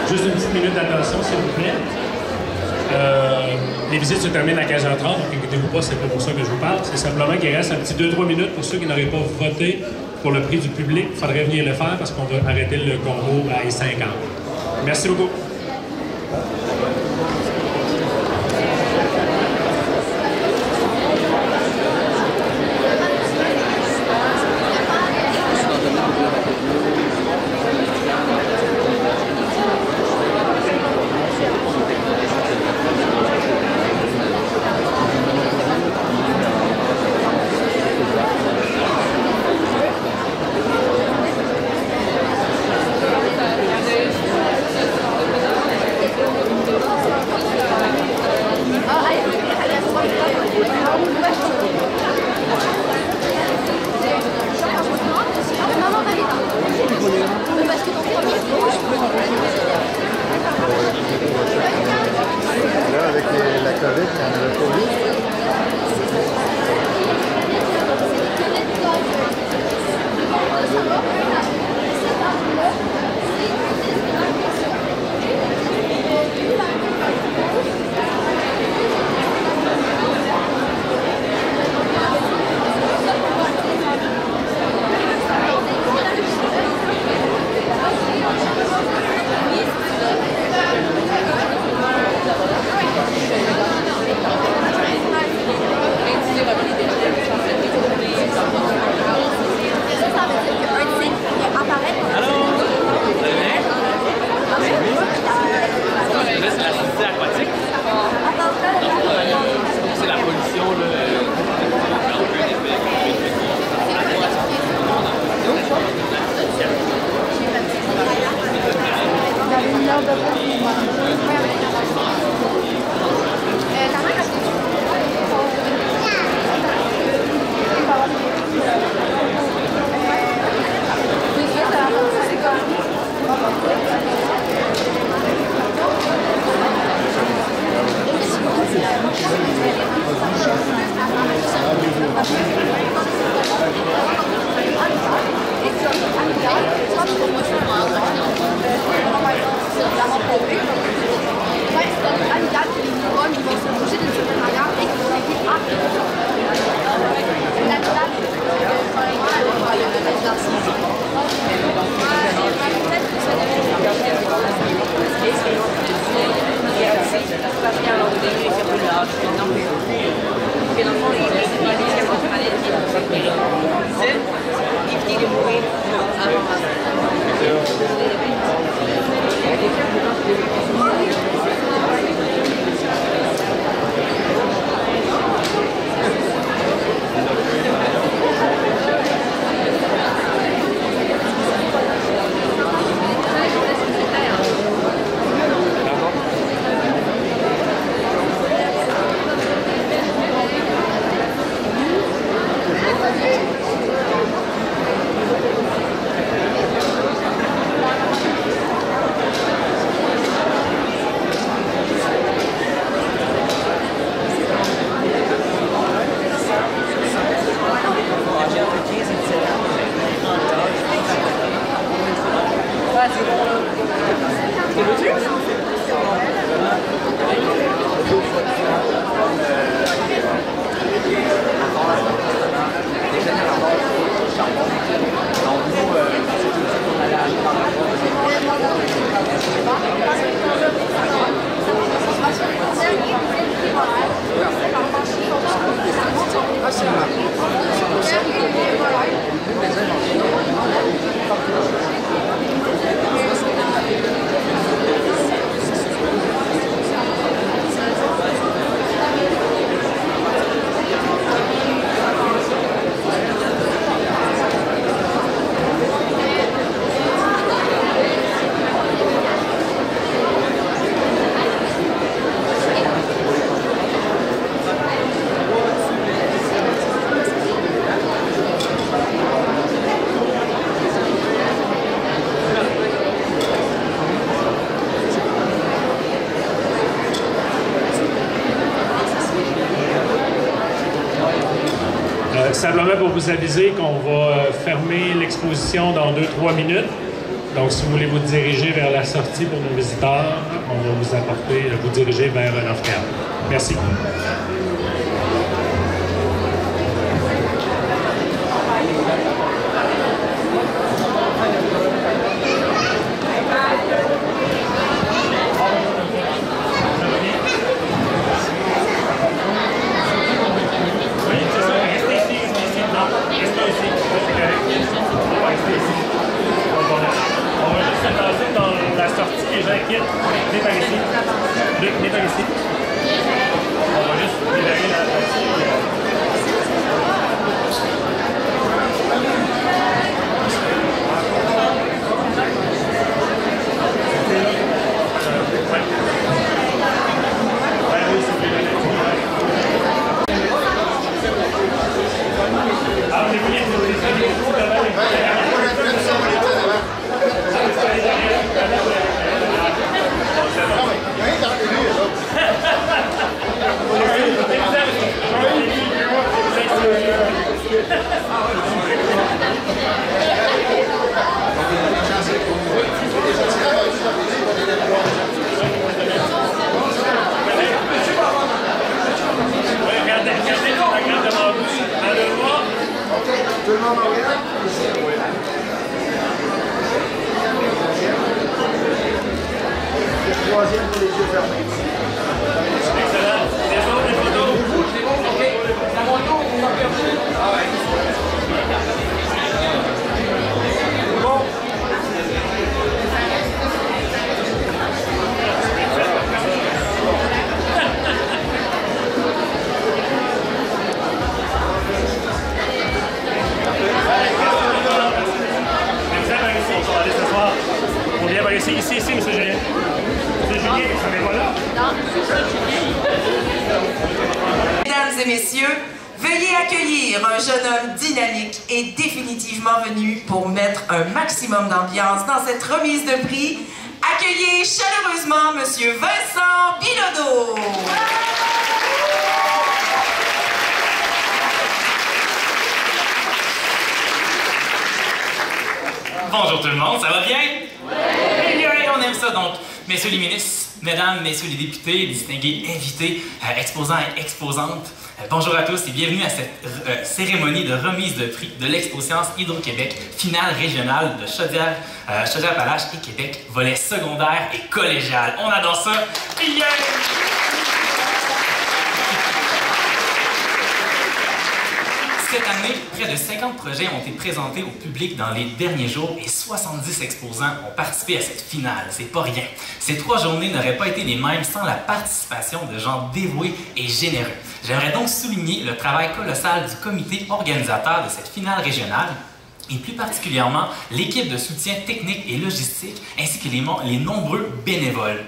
Juste une petite minute d'attention, s'il vous plaît. Les visites se terminent à 15h30, donc inquiétez-vous pas, c'est pas pour ça que je vous parle. C'est simplement qu'il reste un petit 2-3 minutes pour ceux qui n'auraient pas voté pour le prix du public. Il faudrait venir le faire parce qu'on va arrêter le concours à 50. Merci beaucoup. Simplement pour vous aviser qu'on va fermer l'exposition dans 2-3 minutes. Donc, si vous voulez vous diriger vers la sortie pour nos visiteurs, on va vous diriger vers un off-cam. Merci. Mesdames et messieurs, veuillez accueillir un jeune homme dynamique et définitivement venu pour mettre un maximum d'ambiance dans cette remise de prix. Accueillez chaleureusement Monsieur Vincent Bilodeau. Bonjour tout le monde, ça va bien? Oui! On aime ça donc. Messieurs les ministres, mesdames, messieurs les députés, distingués invités, exposants et exposantes, bonjour à tous et bienvenue à cette cérémonie de remise de prix de l'Expo Science Hydro-Québec, finale régionale de Chaudière-Appalaches et Québec, volet secondaire et collégial. On adore ça! Yeah! Cette année, près de 50 projets ont été présentés au public dans les derniers jours et 70 exposants ont participé à cette finale. C'est pas rien. Ces 3 journées n'auraient pas été les mêmes sans la participation de gens dévoués et généreux. J'aimerais donc souligner le travail colossal du comité organisateur de cette finale régionale et plus particulièrement l'équipe de soutien technique et logistique ainsi que les nombreux bénévoles.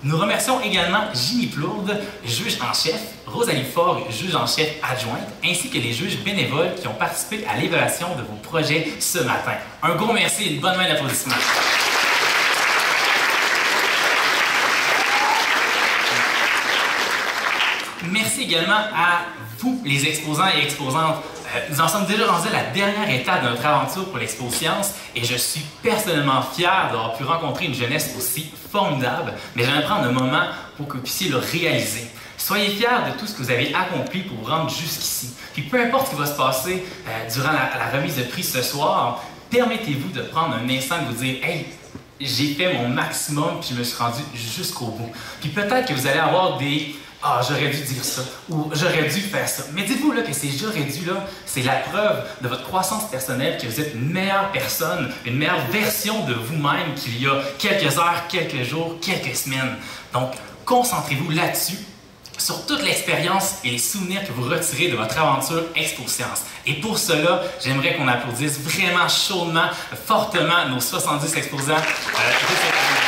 Nous remercions également Ginny Plourde, juge en chef, Rosalie Faure, juge en chef adjointe, ainsi que les juges bénévoles qui ont participé à l'évaluation de vos projets ce matin. Un gros merci et une bonne main d'applaudissements. Merci également à vous, les exposants et exposantes. Nous en sommes déjà rendus à la dernière étape de notre aventure pour l'Expo Science et je suis personnellement fier d'avoir pu rencontrer une jeunesse aussi formidable, mais j'aimerais prendre un moment pour que vous puissiez le réaliser. Soyez fiers de tout ce que vous avez accompli pour vous rendre jusqu'ici. Puis peu importe ce qui va se passer durant la remise de prix ce soir, permettez-vous de prendre un instant et de vous dire « Hey, j'ai fait mon maximum puis je me suis rendu jusqu'au bout. » Puis peut-être que vous allez avoir des « Ah, j'aurais dû dire ça » ou « J'aurais dû faire ça ». Mais dites-vous là, que ces « j'aurais dû » là, c'est la preuve de votre croissance personnelle, que vous êtes une meilleure personne, une meilleure version de vous-même qu'il y a quelques heures, quelques jours, quelques semaines. Donc, concentrez-vous là-dessus, sur toute l'expérience et les souvenirs que vous retirez de votre aventure Expo Science. Et pour cela, j'aimerais qu'on applaudisse vraiment chaudement, fortement nos 70 exposants de cette année.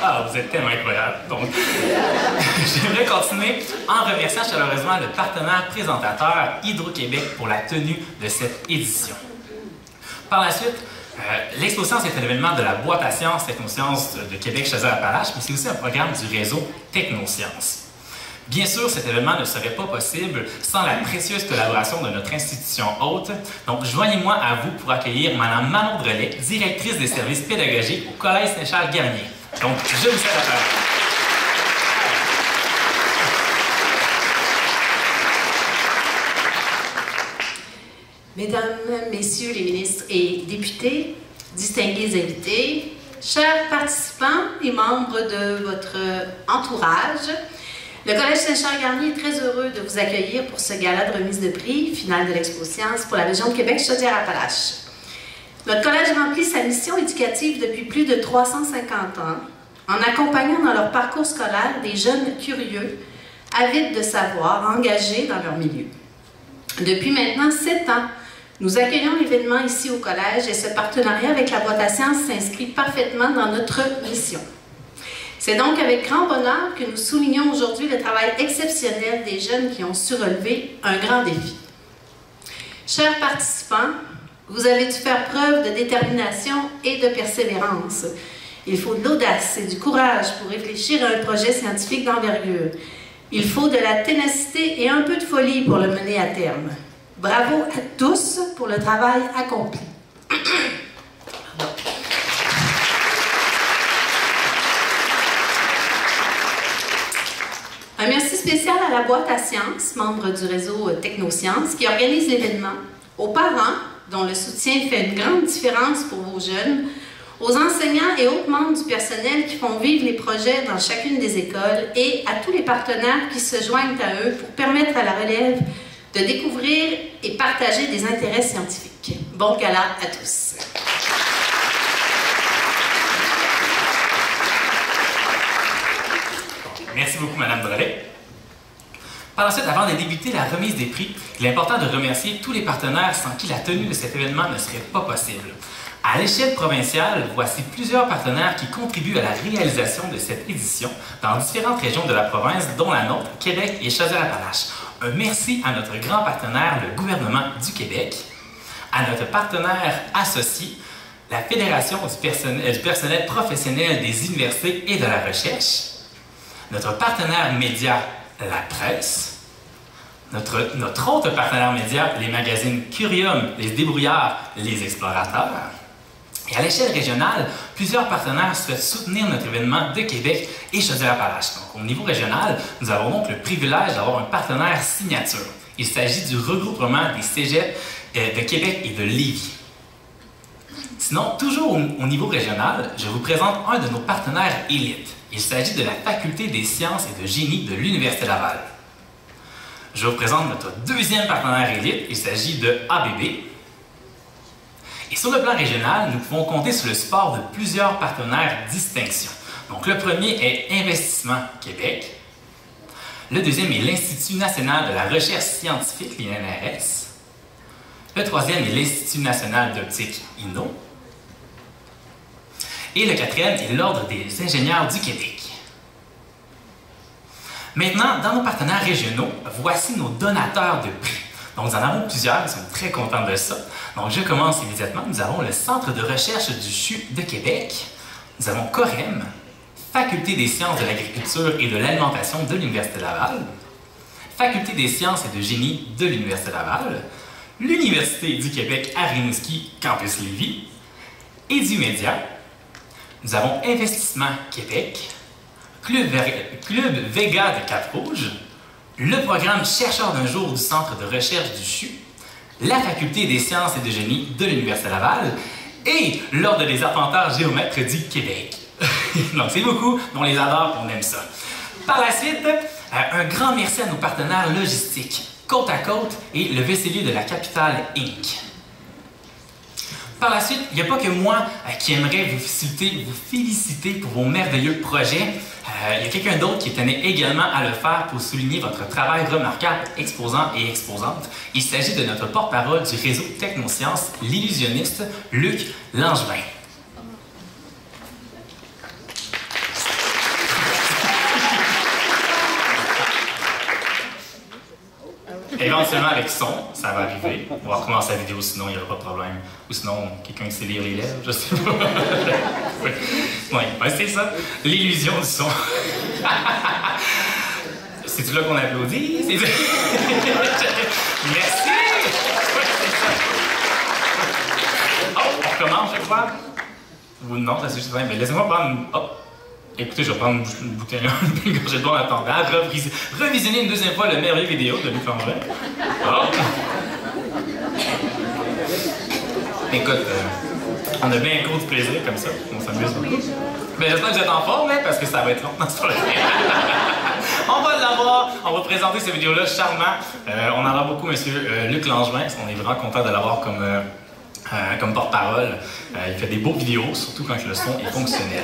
Ah, vous êtes tellement incroyable. Donc, j'aimerais continuer en remerciant chaleureusement le partenaire présentateur Hydro-Québec pour la tenue de cette édition. Par la suite, l'Expo-Science est un événement de la boîte à sciences Technosciences de Québec-Chaudière-Appalaches, mais c'est aussi un programme du réseau Technosciences. Bien sûr, cet événement ne serait pas possible sans la précieuse collaboration de notre institution hôte. Donc, joignez-moi à vous pour accueillir Mme Manon Drolet, directrice des services pédagogiques au Collège Saint-Charles-Garnier. Donc, je vous cède la parole. Mesdames, Messieurs les ministres et députés, distingués invités, chers participants et membres de votre entourage, le Collège Saint-Charles-Garnier est très heureux de vous accueillir pour ce gala de remise de prix, finale de l'Expo-Science pour la région de Québec-Chaudière-Appalaches. Notre collège remplit sa mission éducative depuis plus de 350 ans, en accompagnant dans leur parcours scolaire des jeunes curieux, avides de savoir, engagés dans leur milieu. Depuis maintenant 7 ans, nous accueillons l'événement ici au collège et ce partenariat avec la boîte à sciences s'inscrit parfaitement dans notre mission. C'est donc avec grand bonheur que nous soulignons aujourd'hui le travail exceptionnel des jeunes qui ont su relever un grand défi. Chers participants, vous avez dû faire preuve de détermination et de persévérance. Il faut de l'audace et du courage pour réfléchir à un projet scientifique d'envergure. Il faut de la ténacité et un peu de folie pour le mener à terme. Bravo à tous pour le travail accompli. Un merci spécial à la boîte à sciences, membre du réseau Technosciences, qui organise l'événement, aux parents, dont le soutien fait une grande différence pour vos jeunes, aux enseignants et autres membres du personnel qui font vivre les projets dans chacune des écoles et à tous les partenaires qui se joignent à eux pour permettre à la relève de découvrir et partager des intérêts scientifiques. Bon gala à tous! Merci beaucoup, Mme Drolet. Par la suite, avant de débuter la remise des prix, il est important de remercier tous les partenaires sans qui la tenue de cet événement ne serait pas possible. À l'échelle provinciale, voici plusieurs partenaires qui contribuent à la réalisation de cette édition dans différentes régions de la province, dont la nôtre, Québec et Chaudière-Appalaches. Un merci à notre grand partenaire, le gouvernement du Québec, à notre partenaire associé, la Fédération du personnel professionnel des universités et de la recherche, notre partenaire média, la presse, notre autre partenaire média, les magazines Curium, les Débrouillards, les Explorateurs. Et à l'échelle régionale, plusieurs partenaires souhaitent soutenir notre événement de Québec et Chaudière-Appalaches. Donc, au niveau régional, nous avons donc le privilège d'avoir un partenaire signature. Il s'agit du regroupement des cégeps de Québec et de Lévis. Sinon, toujours au niveau régional, je vous présente un de nos partenaires élites. Il s'agit de la Faculté des sciences et de génie de l'Université Laval. Je vous présente notre deuxième partenaire élite, il s'agit de ABB. Et sur le plan régional, nous pouvons compter sur le support de plusieurs partenaires distinctions. Donc le premier est Investissement Québec. Le deuxième est l'Institut national de la recherche scientifique, l'INRS. Le troisième est l'Institut national d'optique, INO. Et le quatrième est l'Ordre des ingénieurs du Québec. Maintenant, dans nos partenaires régionaux, voici nos donateurs de prix. Donc, nous en avons plusieurs, nous sommes très contents de ça. Donc, je commence immédiatement. Nous avons le Centre de recherche du CHU de Québec. Nous avons Corem, Faculté des sciences de l'agriculture et de l'alimentation de l'Université Laval, Faculté des sciences et de génie de l'Université Laval, l'Université du Québec à Rimouski, Campus Lévis, Édumédia. Nous avons Investissement Québec, Club Vega de Cap-Rouge, le programme Chercheurs d'un jour du Centre de recherche du CHU, la Faculté des sciences et de génie de l'Université Laval et l'Ordre des arpenteurs géomètres du Québec. Donc c'est beaucoup, on les adore, on aime ça. Par la suite, un grand merci à nos partenaires logistiques, Côte à Côte et le Vaisselier de la Capitale Inc. Par la suite, il n'y a pas que moi qui aimerais vous féliciter pour vos merveilleux projets. Il y a quelqu'un d'autre qui tenait également à le faire pour souligner votre travail remarquable, exposants et exposantes. Il s'agit de notre porte-parole du réseau Technosciences, l'illusionniste Luc Langevin. Éventuellement avec son, ça va arriver. On va recommencer la vidéo, sinon il n'y aura pas de problème. Ou sinon, quelqu'un sait lire les lèvres, je sais pas. Oui, c'est ça, l'illusion du son. C'est-tu là qu'on applaudit? Merci! Oh, on recommence, je crois. Ou non, ça c'est juste bien. Mais laissez-moi prendre une... Hop! Écoutez, je vais prendre une bouteille, une gorgée de bois en attendant. Revisionner une deuxième fois le merveilleux vidéo de Luc Langevin. Oh! Écoute, on a bien un cours de plaisir comme ça. On s'amuse beaucoup. Mais j'espère que vous êtes en forme, hein, parce que ça va être long. Non, c'est pas vrai. On va l'avoir. On va présenter cette vidéo-là charmant. On en a beaucoup, monsieur Luc Langevin. On est vraiment content de l'avoir comme porte-parole. Il fait des beaux vidéos, surtout quand le son est fonctionnel.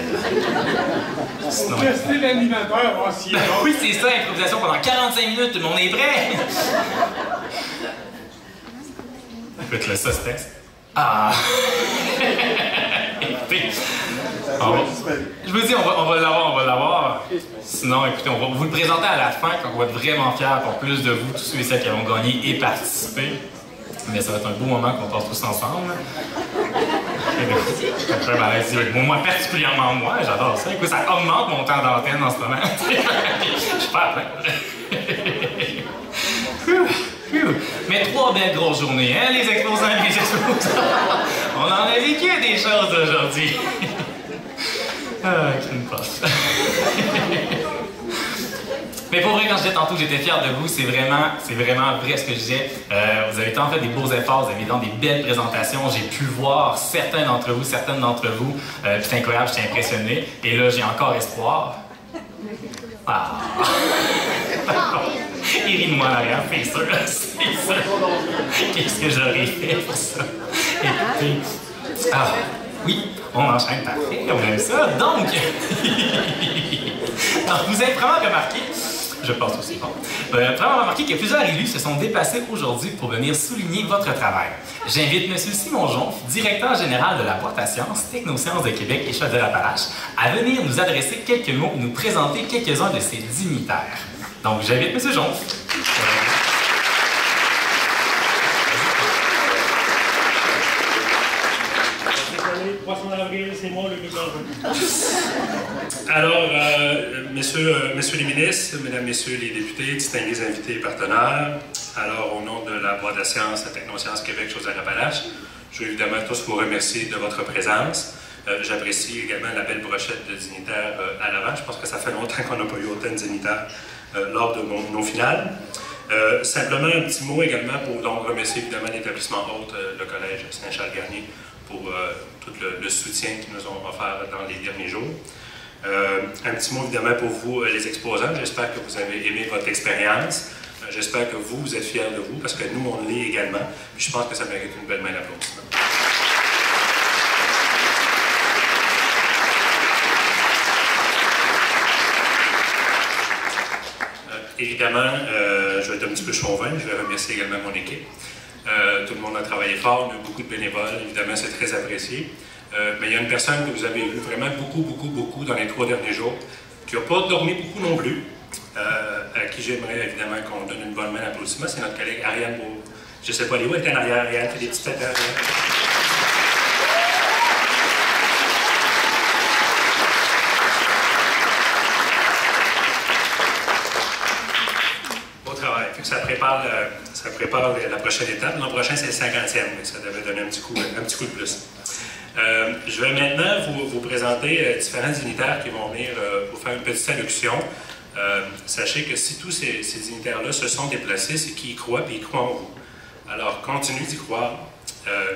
Sinon, restez l'animateur ancien. Oui, c'est ça, improvisation pendant 45 minutes, tout le monde est prêt! Écoute, le suspense. Ah! Écoutez, je vous dis, on va l'avoir. Sinon, écoutez, on va vous le présenter à la fin, quand on va être vraiment fiers pour plus de vous, tous ceux et celles qui vont gagner et participer. Mais ça va être un beau moment qu'on passe tous ensemble. Moi, particulièrement moi, j'adore ça. Écoute, ça augmente mon temps d'antenne en ce moment. Je suis pas à plaindre. Mais 3 belles grosses journées, hein, les exposants et les exposants. On en a vécu des choses aujourd'hui. Ah, qu'une passe. Mais pour vrai, quand je disais tantôt que j'étais fier de vous, c'est vraiment vrai ce que je disais. Vous avez tant fait des beaux efforts, vous avez dans des belles présentations. J'ai pu voir certaines d'entre vous. C'est incroyable, j'étais impressionné. Et là, j'ai encore espoir. Ah! Il rit de moi en arrière, c'est sûr. Qu'est-ce que j'aurais fait pour ça? Écoutez. Ah, oui, on enchaîne, parfait, on aime ça. Donc, vous avez vraiment remarqué. Je pense aussi, bon. Vraiment remarqué que plusieurs élus se sont déplacés aujourd'hui pour venir souligner votre travail. J'invite M. Simon Jonf, directeur général de la boîte à sciences, Technosciences de Québec et Chaudière-Appalaches, à venir nous adresser quelques mots et nous présenter quelques-uns de ses dignitaires. Donc, j'invite M. Jonf. 300 avril, c'est moi, le Luc Langevin. Alors, messieurs les ministres, mesdames, messieurs les députés, distingués invités et partenaires, alors au nom de la boîte à sciences, la Technosciences Québec, Chaudière-Appalaches, je veux évidemment tous vous remercier de votre présence. J'apprécie également la belle brochette de dignitaires à l'avant. Je pense que ça fait longtemps qu'on n'a pas eu autant de dignitaires lors de nos finales. Simplement un petit mot également pour donc remercier évidemment l'établissement hôte, le Collège Saint-Charles-Garnier, pour tout le soutien qu'ils nous ont offert dans les derniers jours. Un petit mot évidemment pour vous, les exposants. J'espère que vous avez aimé votre expérience. J'espère que vous êtes fiers de vous, parce que nous, on l'est également. Puis je pense que ça mérite une belle main d'applaudissement. Évidemment, je vais être un petit peu chauvin. Je vais remercier également mon équipe. Tout le monde a travaillé fort, on a beaucoup de bénévoles, évidemment c'est très apprécié. Mais il y a une personne que vous avez vue vraiment beaucoup dans les 3 derniers jours, qui n'a pas dormi beaucoup non plus, à qui j'aimerais évidemment qu'on donne une bonne main d'applaudissement, c'est notre collègue Ariane Beau. Je ne sais pas, elle est où, elle est en arrière, Ariane, fait des petites têtes derrière. Ça prépare la prochaine étape. L'an prochain, c'est le 50e. Ça devait donner un petit coup de plus. Je vais maintenant vous présenter différents dignitaires qui vont venir vous faire une petite allocution. Sachez que si tous ces dignitaires-là se sont déplacés, c'est qu'ils y croient et ils croient en vous. Alors, continuez d'y croire,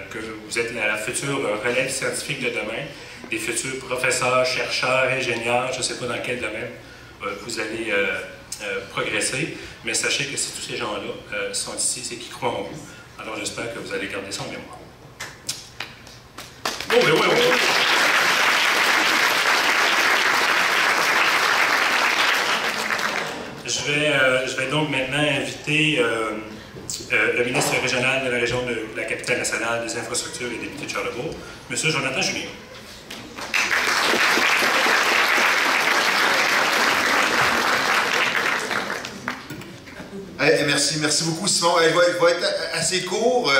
que vous êtes la future relève scientifique de demain, des futurs professeurs, chercheurs, ingénieurs, je ne sais pas dans quel domaine vous allez progresser, mais sachez que si tous ces gens-là sont ici, c'est qu'ils croient en vous. Alors j'espère que vous allez garder ça en mémoire. Oh, oui. Je vais donc maintenant inviter le ministre régional de la région de la capitale nationale des infrastructures et député de Charlebourg, M. Jonathan Julien. Merci beaucoup, Simon. Il va être assez court,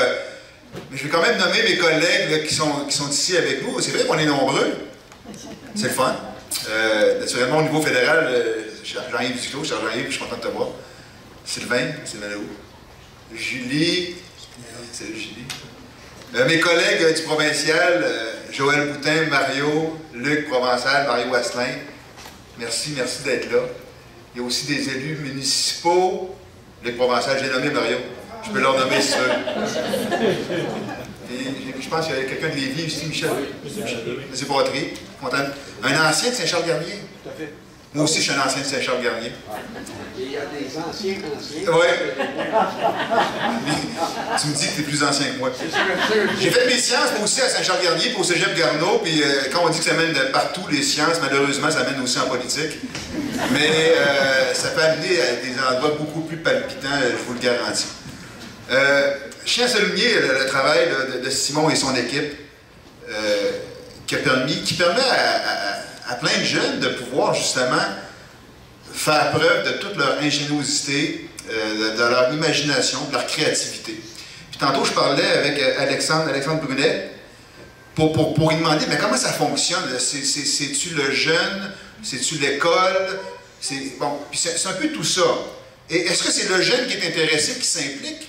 mais je vais quand même nommer mes collègues là, qui sont ici avec nous. C'est vrai qu'on est nombreux. C'est le fun. Naturellement, au niveau fédéral, Jean-Yves Duclos, Jean-Yves, je suis content de te voir. Sylvain où? Julie. Salut Julie. Mes collègues du provincial, Joël Boutin, Mario, Luc Provençal, Mario Asselin. Merci d'être là. Il y a aussi des élus municipaux. Luc Provençal, j'ai nommé Mario. Je peux leur nommer si tu veux. Et je pense qu'il y a quelqu'un de Lévis ici, Michel. C'est Poitry. Un ancien de Saint-Charles-Garnier. Tout à fait. Moi aussi, je suis un ancien de Saint-Charles-Garnier. Il y a des anciens. Oui. Tu me dis que tu es plus ancien que moi. J'ai fait mes sciences, moi aussi, à Saint-Charles-Garnier, puis au cégep Garneau, puis quand on dit que ça mène de partout les sciences, malheureusement, ça mène aussi en politique. Mais ça peut amener à des endroits beaucoup plus palpitants, je vous le garantis. Je tiens à souligner le travail de Simon et son équipe qui permet à plein de jeunes de pouvoir justement faire preuve de toute leur ingéniosité, de leur imagination, de leur créativité. Puis tantôt, je parlais avec Alexandre Brunet pour lui demander mais comment ça fonctionne? C'est-tu le jeune? C'est-tu l'école? Bon, puis c'est un peu tout ça. Et est-ce que c'est le jeune qui est intéressé, qui s'implique?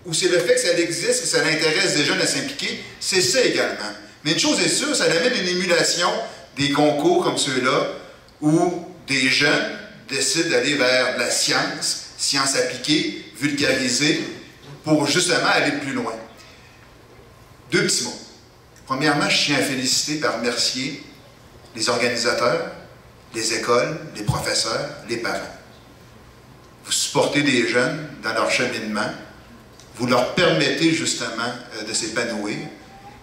Ou c'est le fait que ça existe, que ça intéresse des jeunes à s'impliquer? C'est ça également. Mais une chose est sûre, ça amène une émulation des concours comme ceux-là, où des jeunes décident d'aller vers la science appliquée, vulgarisée, pour justement aller plus loin. Deux petits mots. Premièrement, je tiens à féliciter et à remercier les organisateurs, les écoles, les professeurs, les parents. Vous supportez des jeunes dans leur cheminement, vous leur permettez justement de s'épanouir,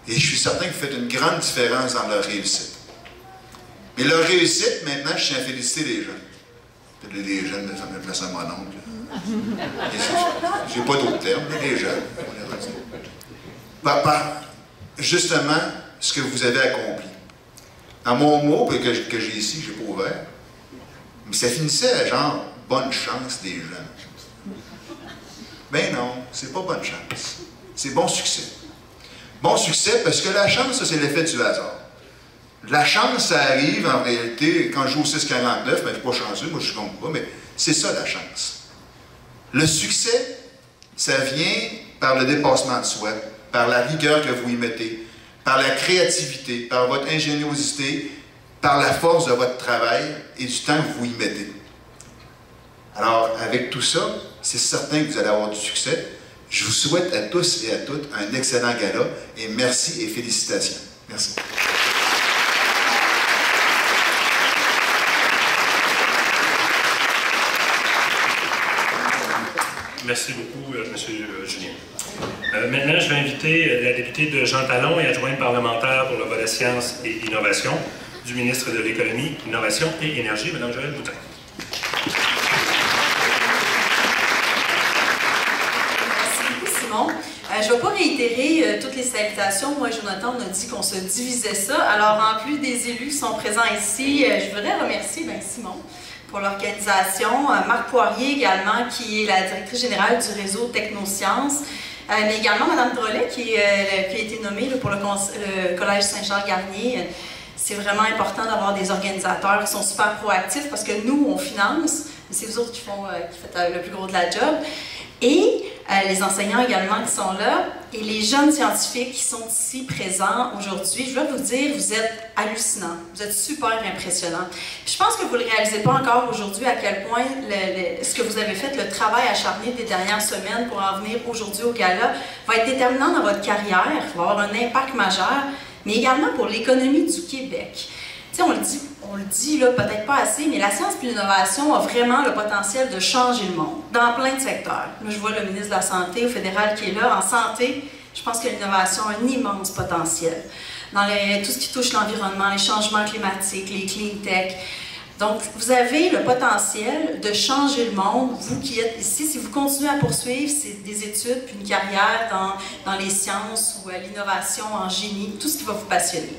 et je suis certain que vous faites une grande différence dans leur réussite. Mais leur réussite, maintenant, je tiens à féliciter les jeunes. Les jeunes, ça me place à mon oncle. J'ai pas d'autres termes, mais les jeunes. Par justement ce que vous avez accompli. Dans mon mot que j'ai ici, que je n'ai pas ouvert, mais ça finissait à genre « bonne chance des jeunes ». Ben non, c'est pas bonne chance. C'est bon succès. Bon succès parce que la chance, ça, c'est l'effet du hasard. La chance, ça arrive en réalité, quand je joue au 6-49, ben, je ne suis pas chanceux, moi je ne compte pas, mais c'est ça la chance. Le succès, ça vient par le dépassement de soi, par la rigueur que vous y mettez, par la créativité, par votre ingéniosité, par la force de votre travail et du temps que vous y mettez. Alors, avec tout ça, c'est certain que vous allez avoir du succès. Je vous souhaite à tous et à toutes un excellent gala et merci et félicitations. Merci. Merci beaucoup, M. Julien. Maintenant, je vais inviter la députée de Jean Talon et adjointe parlementaire pour le volet sciences et innovation du ministre de l'Économie, Innovation et Énergie, Mme Joëlle Boutin. Merci beaucoup, Simon. Je ne vais pas réitérer toutes les salutations. Moi et Jonathan, on a dit qu'on se divisait ça. Alors, en plus des élus qui sont présents ici, je voudrais remercier Simon pour l'organisation, Marc Poirier également, qui est la directrice générale du réseau Technosciences, mais également Mme Drolet, qui a été nommée pour le Collège Saint-Charles-Garnier. C'est vraiment important d'avoir des organisateurs qui sont super proactifs parce que nous, on finance, mais c'est vous autres qui faites le plus gros de la job. Et les enseignants également qui sont là, et les jeunes scientifiques qui sont ici présents aujourd'hui, je dois vous dire, vous êtes hallucinants, vous êtes super impressionnants. Puis je pense que vous ne le réalisez pas encore aujourd'hui à quel point ce que vous avez fait, le travail acharné des dernières semaines pour en venir aujourd'hui au gala, va être déterminant dans votre carrière, va avoir un impact majeur, mais également pour l'économie du Québec. Tu sais, on le dit là, peut-être pas assez, mais la science et l'innovation a vraiment le potentiel de changer le monde, dans plein de secteurs. Là, je vois le ministre de la Santé au fédéral qui est là. En santé, je pense que l'innovation a un immense potentiel. Dans tout ce qui touche l'environnement, les changements climatiques, les clean tech. Donc, vous avez le potentiel de changer le monde, vous qui êtes ici. Si vous continuez à poursuivre des études, puis une carrière dans les sciences ou l'innovation en génie, tout ce qui va vous passionner.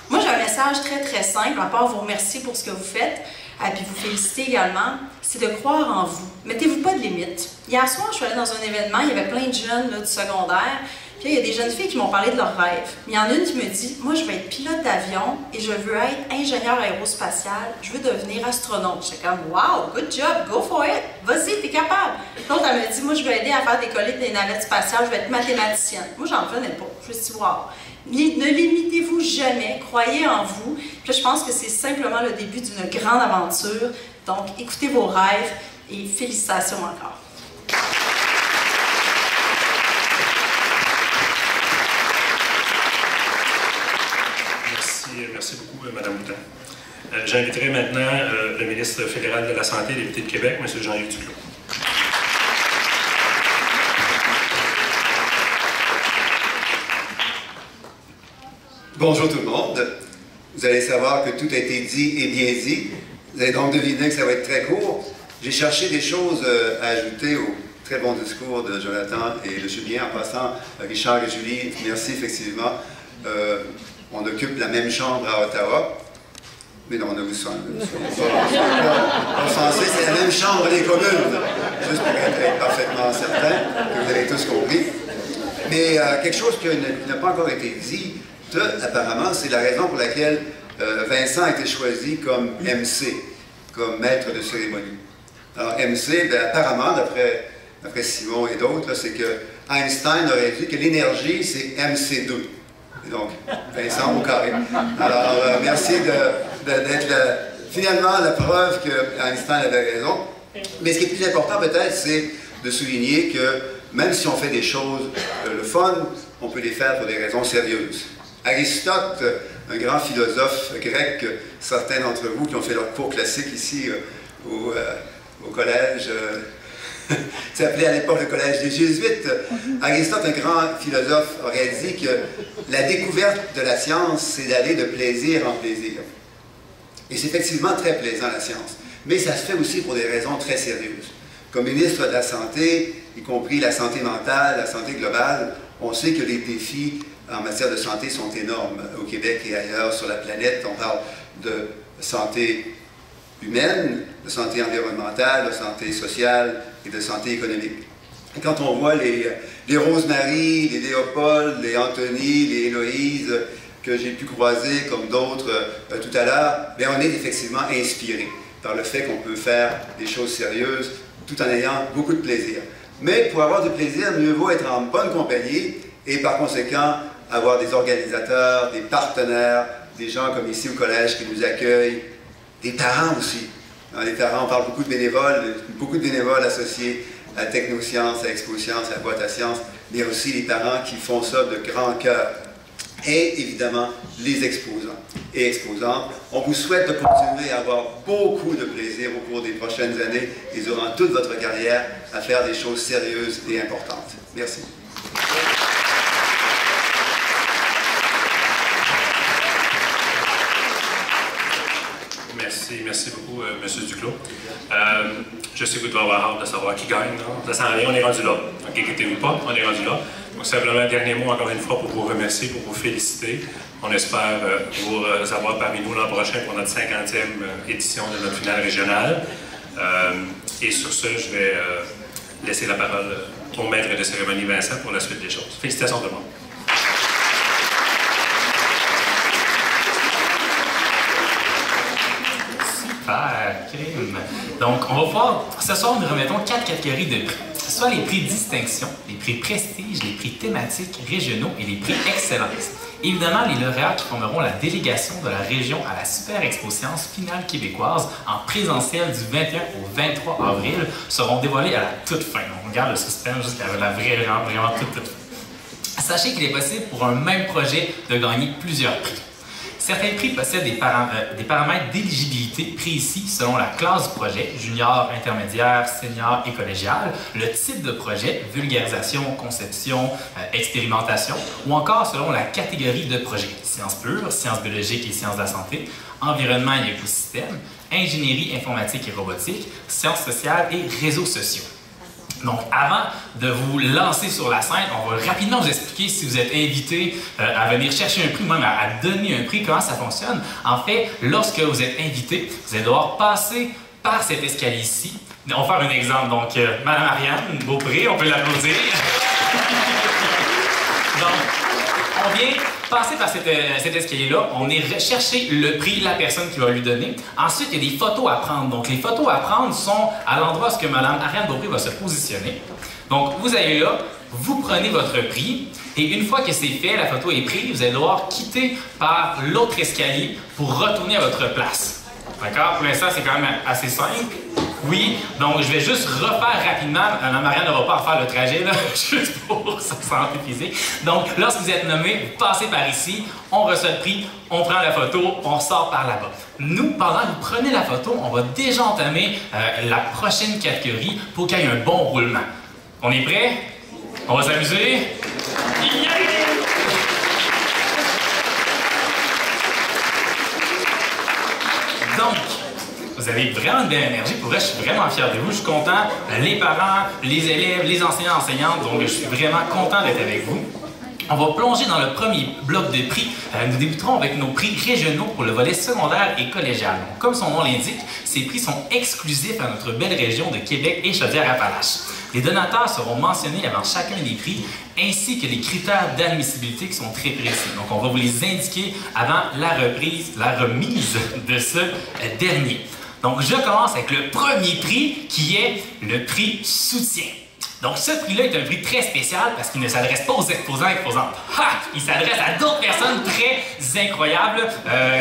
Moi, j'ai un message très, très simple, à part vous remercier pour ce que vous faites. et puis vous féliciter également, c'est de croire en vous. Mettez-vous pas de limites. Hier soir, je suis allée dans un événement, il y avait plein de jeunes là, du secondaire, puis il y a des jeunes filles qui m'ont parlé de leurs rêves. Il y en a une qui me dit, moi je veux être pilote d'avion et je veux être ingénieur aérospatial, je veux devenir astronaute. J'étais comme, wow, good job, go for it, vas-y, t'es capable. L'autre, elle me dit, moi je veux aider à faire décoller des navettes spatiales, je veux être mathématicienne. Moi j'en revenais pas, je me suis dit, wow. Ne limitez-vous jamais, croyez en vous. Puis je pense que c'est simplement le début d'une grande aventure. Donc, écoutez vos rêves et félicitations encore. Merci beaucoup, Mme Boutin. J'inviterai maintenant le ministre fédéral de la Santé et député de Québec, M. Jean-Yves Duclos. Bonjour tout le monde. Vous allez savoir que tout a été dit et bien dit. Vous allez donc deviner que ça va être très court. J'ai cherché des choses à ajouter au très bon discours de Jonathan et de Julien. En passant, Richard et Julie, merci effectivement. On occupe la même chambre à Ottawa. Mais non, ne vous soyez pas offensés, c'est la même chambre des communes. Juste pour être parfaitement certain que vous avez tous compris. Mais quelque chose qui n'a pas encore été dit, apparemment, c'est la raison pour laquelle Vincent a été choisi comme MC, comme maître de cérémonie. Alors, MC, ben, apparemment, d'après Simon et d'autres, c'est que Einstein aurait dit que l'énergie, c'est MC2. Et donc, Vincent au carré. Alors, merci d'être finalement la preuve que Einstein avait raison. Mais ce qui est plus important, peut-être, c'est de souligner que même si on fait des choses le fun, on peut les faire pour des raisons sérieuses. Aristote, un grand philosophe grec, certains d'entre vous qui ont fait leur cours classique ici au collège, s'appelait à l'époque le collège des Jésuites. Aristote, un grand philosophe, aurait dit que la découverte de la science, c'est d'aller de plaisir en plaisir. Et c'est effectivement très plaisant, la science. Mais ça se fait aussi pour des raisons très sérieuses. Comme ministre de la Santé, y compris la santé mentale, la santé globale, on sait que les défis en matière de santé sont énormes au Québec et ailleurs sur la planète. On parle de santé humaine, de santé environnementale, de santé sociale et de santé économique. Et quand on voit les Rosemary, les Léopold, les Anthony, les Héloïse que j'ai pu croiser comme d'autres tout à l'heure, bien on est effectivement inspiré par le fait qu'on peut faire des choses sérieuses tout en ayant beaucoup de plaisir. Mais pour avoir du plaisir, mieux vaut être en bonne compagnie et par conséquent avoir des organisateurs, des partenaires, des gens comme ici au collège qui nous accueillent, des parents aussi. Les parents, on parle beaucoup de bénévoles associés à Technosciences, à ExpoSciences, à la boîte à sciences, mais aussi les parents qui font ça de grand cœur. Et évidemment, les exposants et exposantes. On vous souhaite de continuer à avoir beaucoup de plaisir au cours des prochaines années et durant toute votre carrière à faire des choses sérieuses et importantes. Merci. Merci beaucoup, M. Duclos. Je sais que vous devez avoir hâte de savoir qui gagne. Non? Ça sent rien, on est rendu là. Donc, inquiétez-vous pas, on est rendu là. Donc, simplement un dernier mot encore une fois pour vous remercier, pour vous féliciter. On espère vous avoir parmi nous l'an prochain pour notre 50e édition de notre finale régionale. Et sur ce, je vais laisser la parole au maître de cérémonie Vincent pour la suite des choses. Félicitations tout le monde. Crime. Donc, on va voir, ce soir, nous remettons 4 catégories de prix. Soit les prix distinction, les prix prestige, les prix thématiques régionaux et les prix excellence. Évidemment, les lauréats qui formeront la délégation de la région à la Super Expo-Science finale québécoise en présentiel du 21 au 23 avril seront dévoilés à la toute fin. On regarde le suspense jusqu'à la vraie, vraiment toute fin. Sachez qu'il est possible pour un même projet de gagner plusieurs prix. Certains prix possèdent des paramètres d'éligibilité précis selon la classe du projet, junior, intermédiaire, senior et collégial, le type de projet, vulgarisation, conception, expérimentation, ou encore selon la catégorie de projet, sciences pures, sciences biologiques et sciences de la santé, environnement et écosystème, ingénierie informatique et robotique, sciences sociales et réseaux sociaux. Donc, avant de vous lancer sur la scène, on va rapidement vous expliquer si vous êtes invité à venir chercher un prix, même à donner un prix, comment ça fonctionne. En fait, lorsque vous êtes invité, vous allez devoir passer par cet escalier ici. On va faire un exemple. Donc, Madame Ariane Beaupré, on peut l'applaudir. Donc, on vient passer par cet escalier-là, on est chercher le prix, la personne qui va lui donner. Ensuite, il y a des photos à prendre. Donc, les photos à prendre sont à l'endroit où Mme Ariane Beaupré va se positionner. Donc, vous allez là, vous prenez votre prix, et une fois que c'est fait, la photo est prise, vous allez devoir quitter par l'autre escalier pour retourner à votre place. D'accord? Pour l'instant, c'est quand même assez simple. Oui, donc je vais juste refaire rapidement. Marianne n'aura pas à faire le trajet, là, juste pour sa santé physique. Donc, lorsque vous êtes nommé, vous passez par ici, on reçoit le prix, on prend la photo, on sort par là-bas. Nous, pendant que vous prenez la photo, on va déjà entamer la prochaine catégorie pour qu'il y ait un bon roulement. On est prêts? On va s'amuser? Yeah! Donc, vous avez vraiment de belle énergie. Pour vrai, je suis vraiment fier de vous. Je suis content. Les parents, les élèves, les enseignants, enseignantes. Donc, je suis vraiment content d'être avec vous. On va plonger dans le premier bloc de prix. Nous débuterons avec nos prix régionaux pour le volet secondaire et collégial. Donc, comme son nom l'indique, ces prix sont exclusifs à notre belle région de Québec et Chaudière-Appalaches. Les donateurs seront mentionnés avant chacun des prix, ainsi que les critères d'admissibilité qui sont très précis. Donc, on va vous les indiquer avant la remise de ce dernier. Donc, je commence avec le premier prix, qui est le prix soutien. Donc, ce prix-là est un prix très spécial parce qu'il ne s'adresse pas aux exposants et exposantes. Il s'adresse à d'autres personnes très incroyables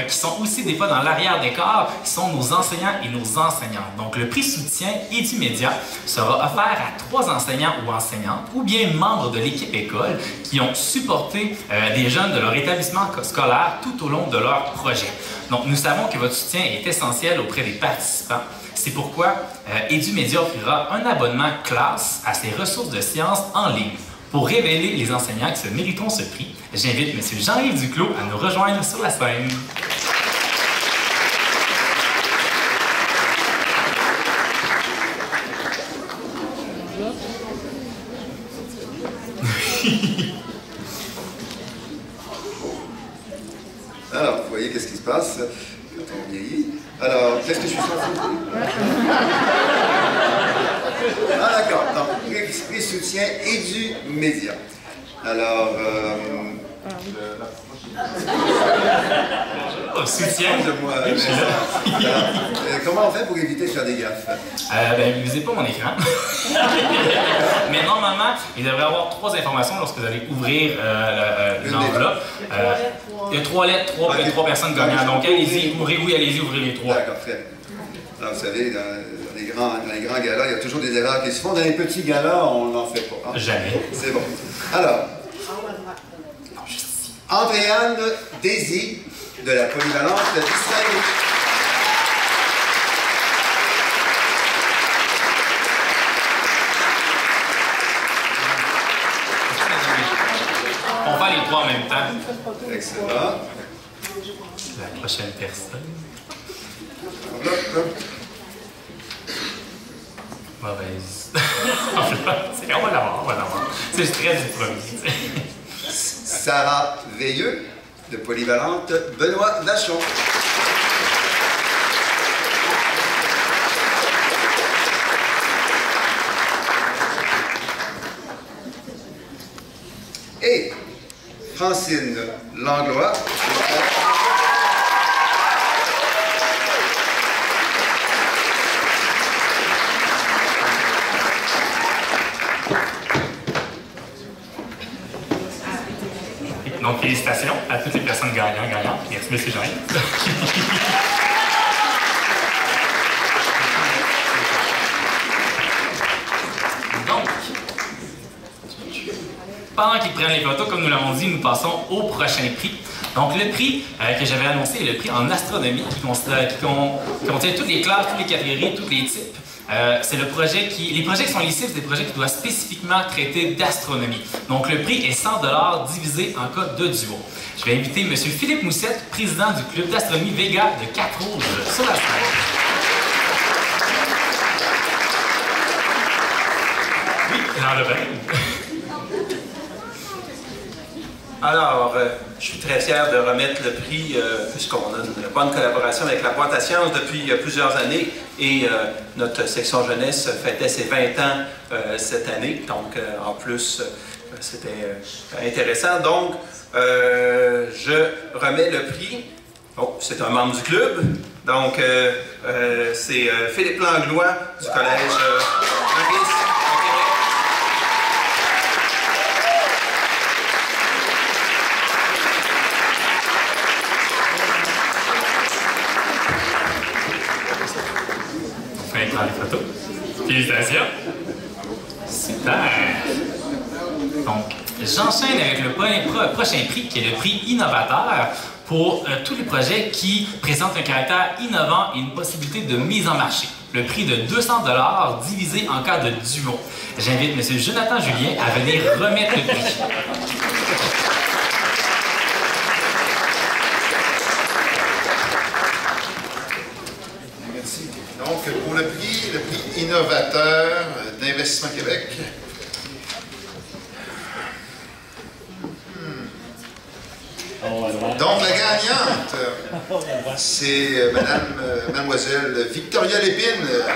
qui sont aussi des fois dans l'arrière-décor, qui sont nos enseignants et nos enseignantes. Donc, le prix soutien Édumédia sera offert à 3 enseignants ou enseignantes ou bien membres de l'équipe école qui ont supporté des jeunes de leur établissement scolaire tout au long de leur projet. Donc, nous savons que votre soutien est essentiel auprès des participants. C'est pourquoi Édumédia offrira un abonnement classe à ses ressources de sciences en ligne. Pour révéler les enseignants qui se mériteront ce prix, j'invite M. Jean-Yves Duclos à nous rejoindre sur la scène. Alors, vous voyez qu'est-ce qui se passe quand on vieillit. Alors, qu'est-ce que je suis censé dire? Ah d'accord, donc prix soutien Édumédia. Alors, soutien de moi. Comment on fait pour éviter de faire des gaffes? Ben, ne visez pas mon écran. Mais normalement, il devrait y avoir 3 informations lorsque vous allez ouvrir l'enveloppe. Il y a 3 lettres, 3 personnes gagnantes. Donc, allez-y, ouvrez, oui, allez-y, ouvrez les 3. D'accord, très bien. Alors, vous savez, dans les grands galas, il y a toujours des erreurs qui se font. Dans les petits galas, on n'en fait pas. Hein? Jamais. C'est bon. Alors, Andréane Désy, de la polyvalente d'Israël. On va les 3 en même temps. Excellent. La prochaine personne. Mauvaise. On va l'avoir, on va l'avoir. C'est le stress du premier. Sarah Veilleux, de polyvalente Benoît Vachon. Et Francine Langlois. Donc, félicitations à toutes les personnes gagnantes. Merci, M. Jean. Donc, pendant qu'ils prennent les photos, comme nous l'avons dit, nous passons au prochain prix. Donc, le prix que j'avais annoncé est le prix en astronomie qui contient toutes les classes, toutes les catégories, tous les types. C'est le projet les projets qui sont listés, c'est des projets qui doivent spécifiquement traiter d'astronomie. Donc, le prix est 100 $ divisé en cas de duo. Je vais inviter M. Philippe Moussette, président du club d'astronomie Vega de 4 Rouges, sur la scène. Jean Lebel. Alors, je suis très fier de remettre le prix, puisqu'on a une bonne collaboration avec la Boîte à Sciences depuis plusieurs années, et notre section jeunesse fêtait ses 20 ans cette année, donc en plus, c'était intéressant. Donc, je remets le prix. Oh, c'est un membre du club, donc c'est Philippe Langlois du collège Maurice. Les photos. Félicitations! Super! Donc, j'enchaîne avec le prochain prix, qui est le prix innovateur pour tous les projets qui présentent un caractère innovant et une possibilité de mise en marché. Le prix de 200 $ divisé en cas de duo. J'invite M. Jonathan Julien à venir remettre le prix. Donc, pour le prix innovateur d'Investissement Québec, donc la gagnante, c'est mademoiselle Victoria Lépine, des collège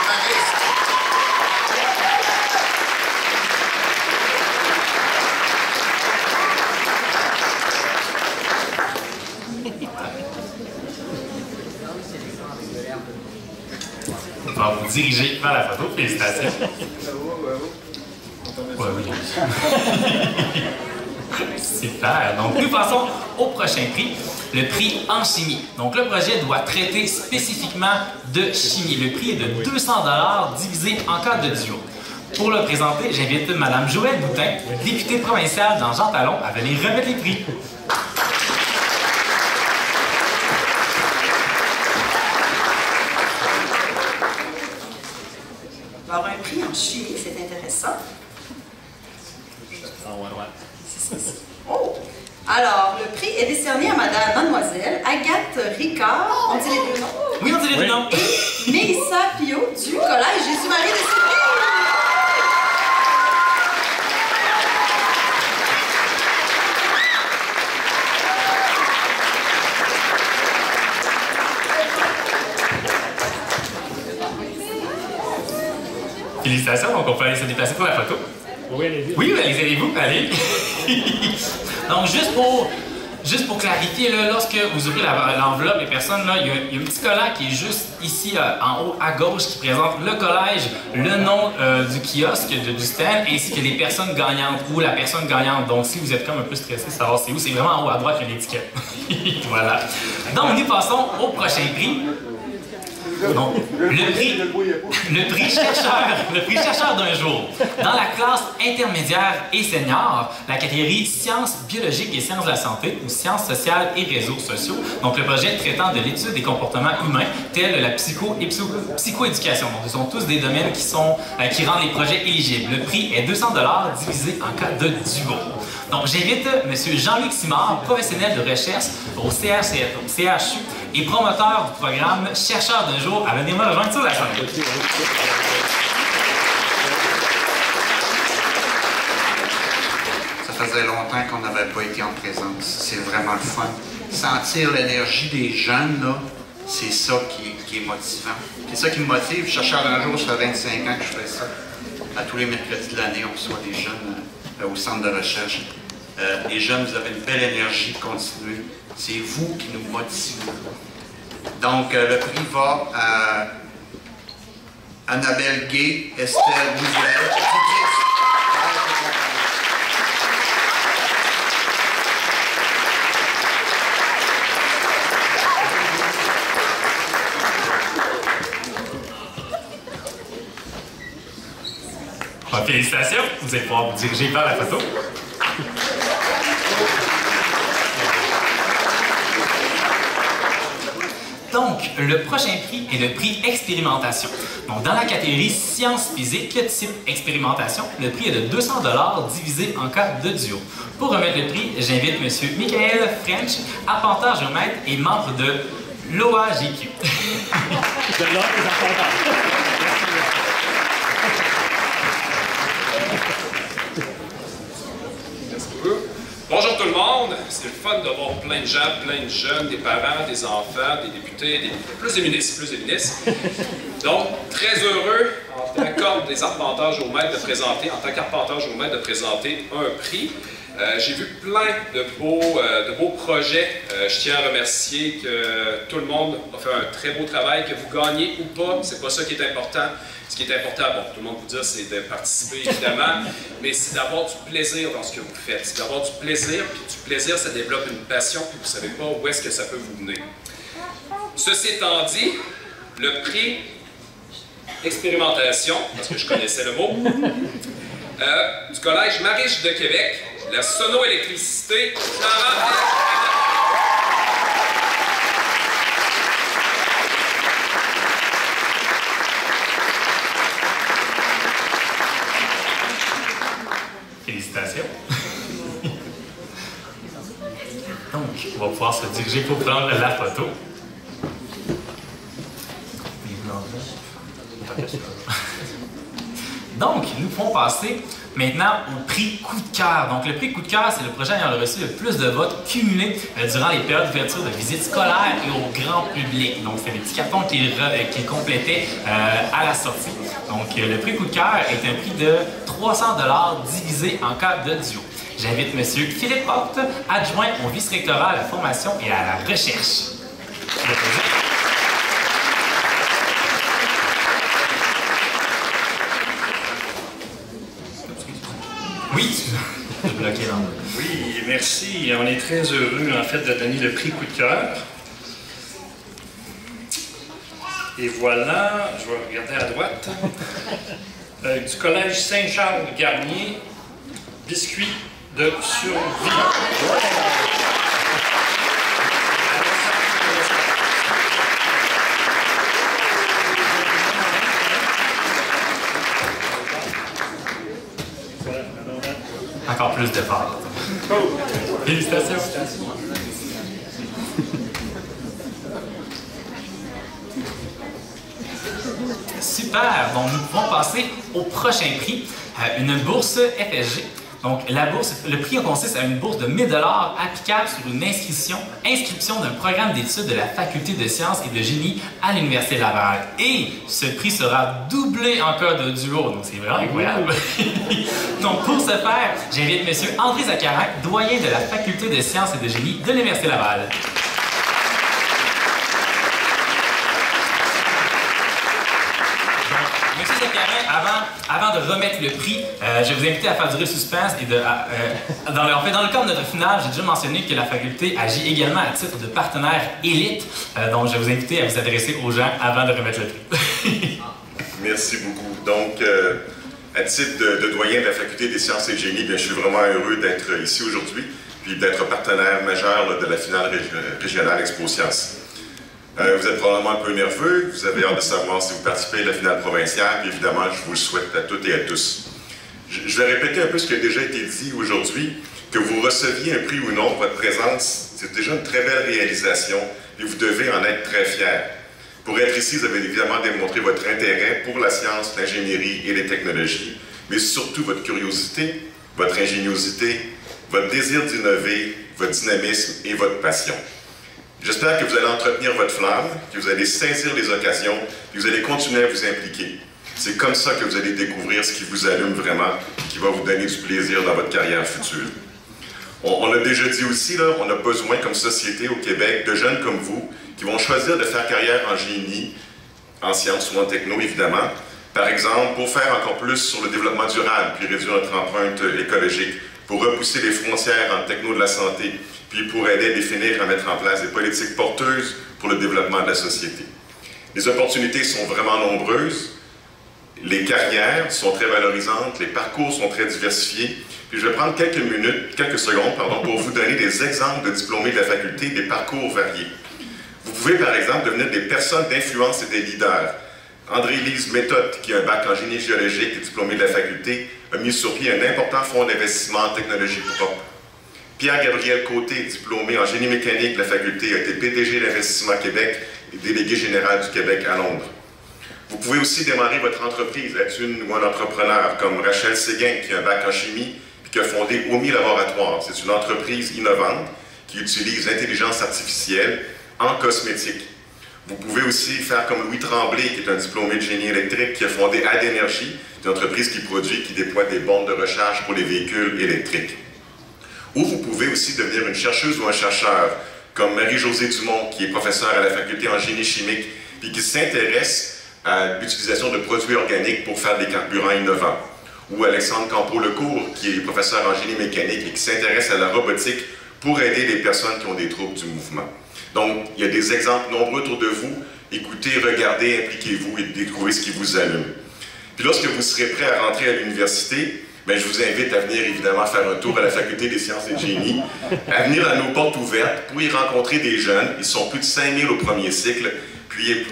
Mariste. On va vous diriger vers la photo. Félicitations. Ouais, oui. Super. Donc, nous passons au prochain prix, le prix en chimie. Donc, le projet doit traiter spécifiquement de chimie. Le prix est de 200 $ divisé en cas de duo. Pour le présenter, j'invite Mme Joëlle Boutin, députée provinciale dans Jean Talon, à venir remettre les prix. Alors, un prix en chimie, c'est intéressant. Oh! Alors, le prix est décerné à mademoiselle Agathe Ricard. On dit les deux noms? Oui, on dit les deux noms. Et Mélissa Pio du collège Jésus-Marie de Sylvie. Félicitations, donc on peut aller se déplacer pour la photo. Oui, allez-y. Oui, allez-y, allez. Donc, juste pour clarifier, là, lorsque vous ouvrez l'enveloppe, les personnes, là, il y a un petit collant qui est juste ici en haut à gauche qui présente le collège, le nom du kiosque, du stand, ainsi que les personnes gagnantes ou la personne gagnante. Donc, si vous êtes comme un peu stressé de savoir c'est où, c'est vraiment en haut à droite, il y a une étiquette. Voilà. Donc, nous passons au prochain prix. Donc, le prix chercheur d'un jour. Dans la classe intermédiaire et senior, la catégorie sciences biologiques et sciences de la santé ou sciences sociales et réseaux sociaux. Donc, le projet traitant de l'étude des comportements humains, tels la psycho et psychoéducation. Donc, ce sont tous des domaines qui rendent les projets éligibles. Le prix est 200 $ divisé en cas de duo. Donc, j'invite M. Jean-Luc Simard, professionnel de recherche au CHU et promoteur du programme Chercheurs d'un jour, à venir me rejoindre sur la scène. Ça faisait longtemps qu'on n'avait pas été en présence. C'est vraiment le fun. Sentir l'énergie des jeunes, là, c'est ça qui est motivant. C'est ça qui me motive. Chercheur d'un jour, ça fait 25 ans que je fais ça. À tous les mercredis de l'année, on reçoit des jeunes au centre de recherche. Les jeunes, vous avez une belle énergie de continuer. C'est vous qui nous motivez. Donc, le prix va à Annabelle Gay, Estelle Bouvière. Félicitations, vous allez pouvoir vous diriger vers la photo. Donc, le prochain prix est le prix expérimentation. Donc, dans la catégorie sciences physiques, type expérimentation, le prix est de 200 $ divisé en cas de duo. Pour remettre le prix, j'invite M. Michael French, appenteur géomètre et membre de l'OAGQ. De l'ordre des apporteurs. Bonjour tout le monde, c'est le fun de voir plein de gens, plein de jeunes, des parents, des enfants, des députés, plus des ministres. Donc, très heureux en tant qu'arpenteur géomètre de présenter un prix. J'ai vu plein de beaux projets. Je tiens à remercier que tout le monde a fait un très beau travail, que vous gagnez ou pas, c'est pas ça qui est important. Ce qui est important, bon, tout le monde vous dit, c'est de participer évidemment, mais c'est d'avoir du plaisir dans ce que vous faites. C'est d'avoir du plaisir, puis du plaisir, ça développe une passion, puis vous ne savez pas où est-ce que ça peut vous mener. Ceci étant dit, le prix expérimentation, parce que je connaissais le mot, du Collège Marie-Jeanne de Québec, la sonoélectricité, Félicitations. Donc, on va pouvoir se diriger pour prendre la photo. Donc, nous pouvons passer maintenant au prix coup de cœur. Donc, le prix coup de cœur, c'est le projet ayant reçu le plus de votes cumulés durant les périodes d'ouverture de visites scolaires et au grand public. Donc, c'est des petits cartons qu'il complétait à la sortie. Donc, le prix coup de cœur est un prix de 300 $ divisé en cas de duo. J'invite M. Philippe Porte, adjoint au vice-rectorat à la formation et à la recherche. Oui, tu es bloqué dans le... Oui, merci. On est très heureux, en fait, de donner le prix coup de cœur. Et voilà, je vais regarder à droite, du Collège Saint-Charles-Garnier, biscuit de survie. Encore plus d'efforts. Félicitations. Super! Donc, nous pouvons passer au prochain prix, une bourse FSG. Donc, la bourse, le prix consiste à une bourse de 1 000 $ applicable sur une inscription d'un programme d'études de la Faculté de sciences et de génie à l'Université Laval. Et ce prix sera doublé en cas de duo, donc c'est vraiment incroyable. Donc, pour ce faire, j'invite M. André Zacarac, doyen de la Faculté de sciences et de génie de l'Université Laval. Monsieur Zaccarin, avant de remettre le prix, je vais vous inviter à faire durer le suspense et dans le cadre de notre finale, j'ai déjà mentionné que la faculté agit également à titre de partenaire élite, donc je vais vous inviter à vous adresser aux gens avant de remettre le prix. Merci beaucoup. Donc, à titre de doyen de la faculté des sciences et de génie, bien, je suis vraiment heureux d'être ici aujourd'hui, puis d'être partenaire majeur de la finale régionale Expo Sciences. Vous êtes probablement un peu nerveux, vous avez hâte de savoir si vous participez à la finale provinciale, puis évidemment, je vous le souhaite à toutes et à tous. Je vais répéter un peu ce qui a déjà été dit aujourd'hui, que vous receviez un prix ou non, votre présence, c'est déjà une très belle réalisation, et vous devez en être très fiers. Pour être ici, vous avez évidemment démontré votre intérêt pour la science, l'ingénierie et les technologies, mais surtout votre curiosité, votre ingéniosité, votre désir d'innover, votre dynamisme et votre passion. J'espère que vous allez entretenir votre flamme, que vous allez saisir les occasions, que vous allez continuer à vous impliquer. C'est comme ça que vous allez découvrir ce qui vous allume vraiment, qui va vous donner du plaisir dans votre carrière future. On l'a déjà dit aussi, là, on a besoin comme société au Québec de jeunes comme vous qui vont choisir de faire carrière en génie, en sciences ou en techno évidemment, par exemple pour faire encore plus sur le développement durable, puis réduire notre empreinte écologique, pour repousser les frontières en techno de la santé, puis pour aider à définir et à mettre en place des politiques porteuses pour le développement de la société. Les opportunités sont vraiment nombreuses, les carrières sont très valorisantes, les parcours sont très diversifiés, puis je vais prendre quelques secondes pour vous donner des exemples de diplômés de la faculté, des parcours variés. Vous pouvez par exemple devenir des personnes d'influence et des leaders. André-Lise Méthode, qui a un bac en génie géologique et diplômé de la faculté, a mis sur pied un important fonds d'investissement en technologie propre. Pierre-Gabriel Côté, diplômé en génie mécanique de la faculté, a été PDG d'Investissement Québec et délégué général du Québec à Londres. Vous pouvez aussi démarrer votre entreprise, être une ou un entrepreneur, comme Rachel Séguin, qui a un bac en chimie puis qui a fondé OMI Laboratoire. C'est une entreprise innovante qui utilise l'intelligence artificielle en cosmétique. Vous pouvez aussi faire comme Louis Tremblay, qui est un diplômé de génie électrique, qui a fondé AdEnergy, une entreprise qui produit, qui déploie des bornes de recharge pour les véhicules électriques. Ou vous pouvez aussi devenir une chercheuse ou un chercheur, comme Marie-Josée Dumont, qui est professeure à la faculté en génie chimique, puis qui s'intéresse à l'utilisation de produits organiques pour faire des carburants innovants. Ou Alexandre Campeau-Lecourt, qui est professeur en génie mécanique et qui s'intéresse à la robotique pour aider les personnes qui ont des troubles du mouvement. Donc, il y a des exemples nombreux autour de vous. Écoutez, regardez, impliquez-vous et découvrez ce qui vous allume. Puis lorsque vous serez prêt à rentrer à l'université, je vous invite à venir évidemment faire un tour à la Faculté des sciences et de génie, à venir à nos portes ouvertes pour y rencontrer des jeunes. Ils sont plus de 5000 au premier cycle, puis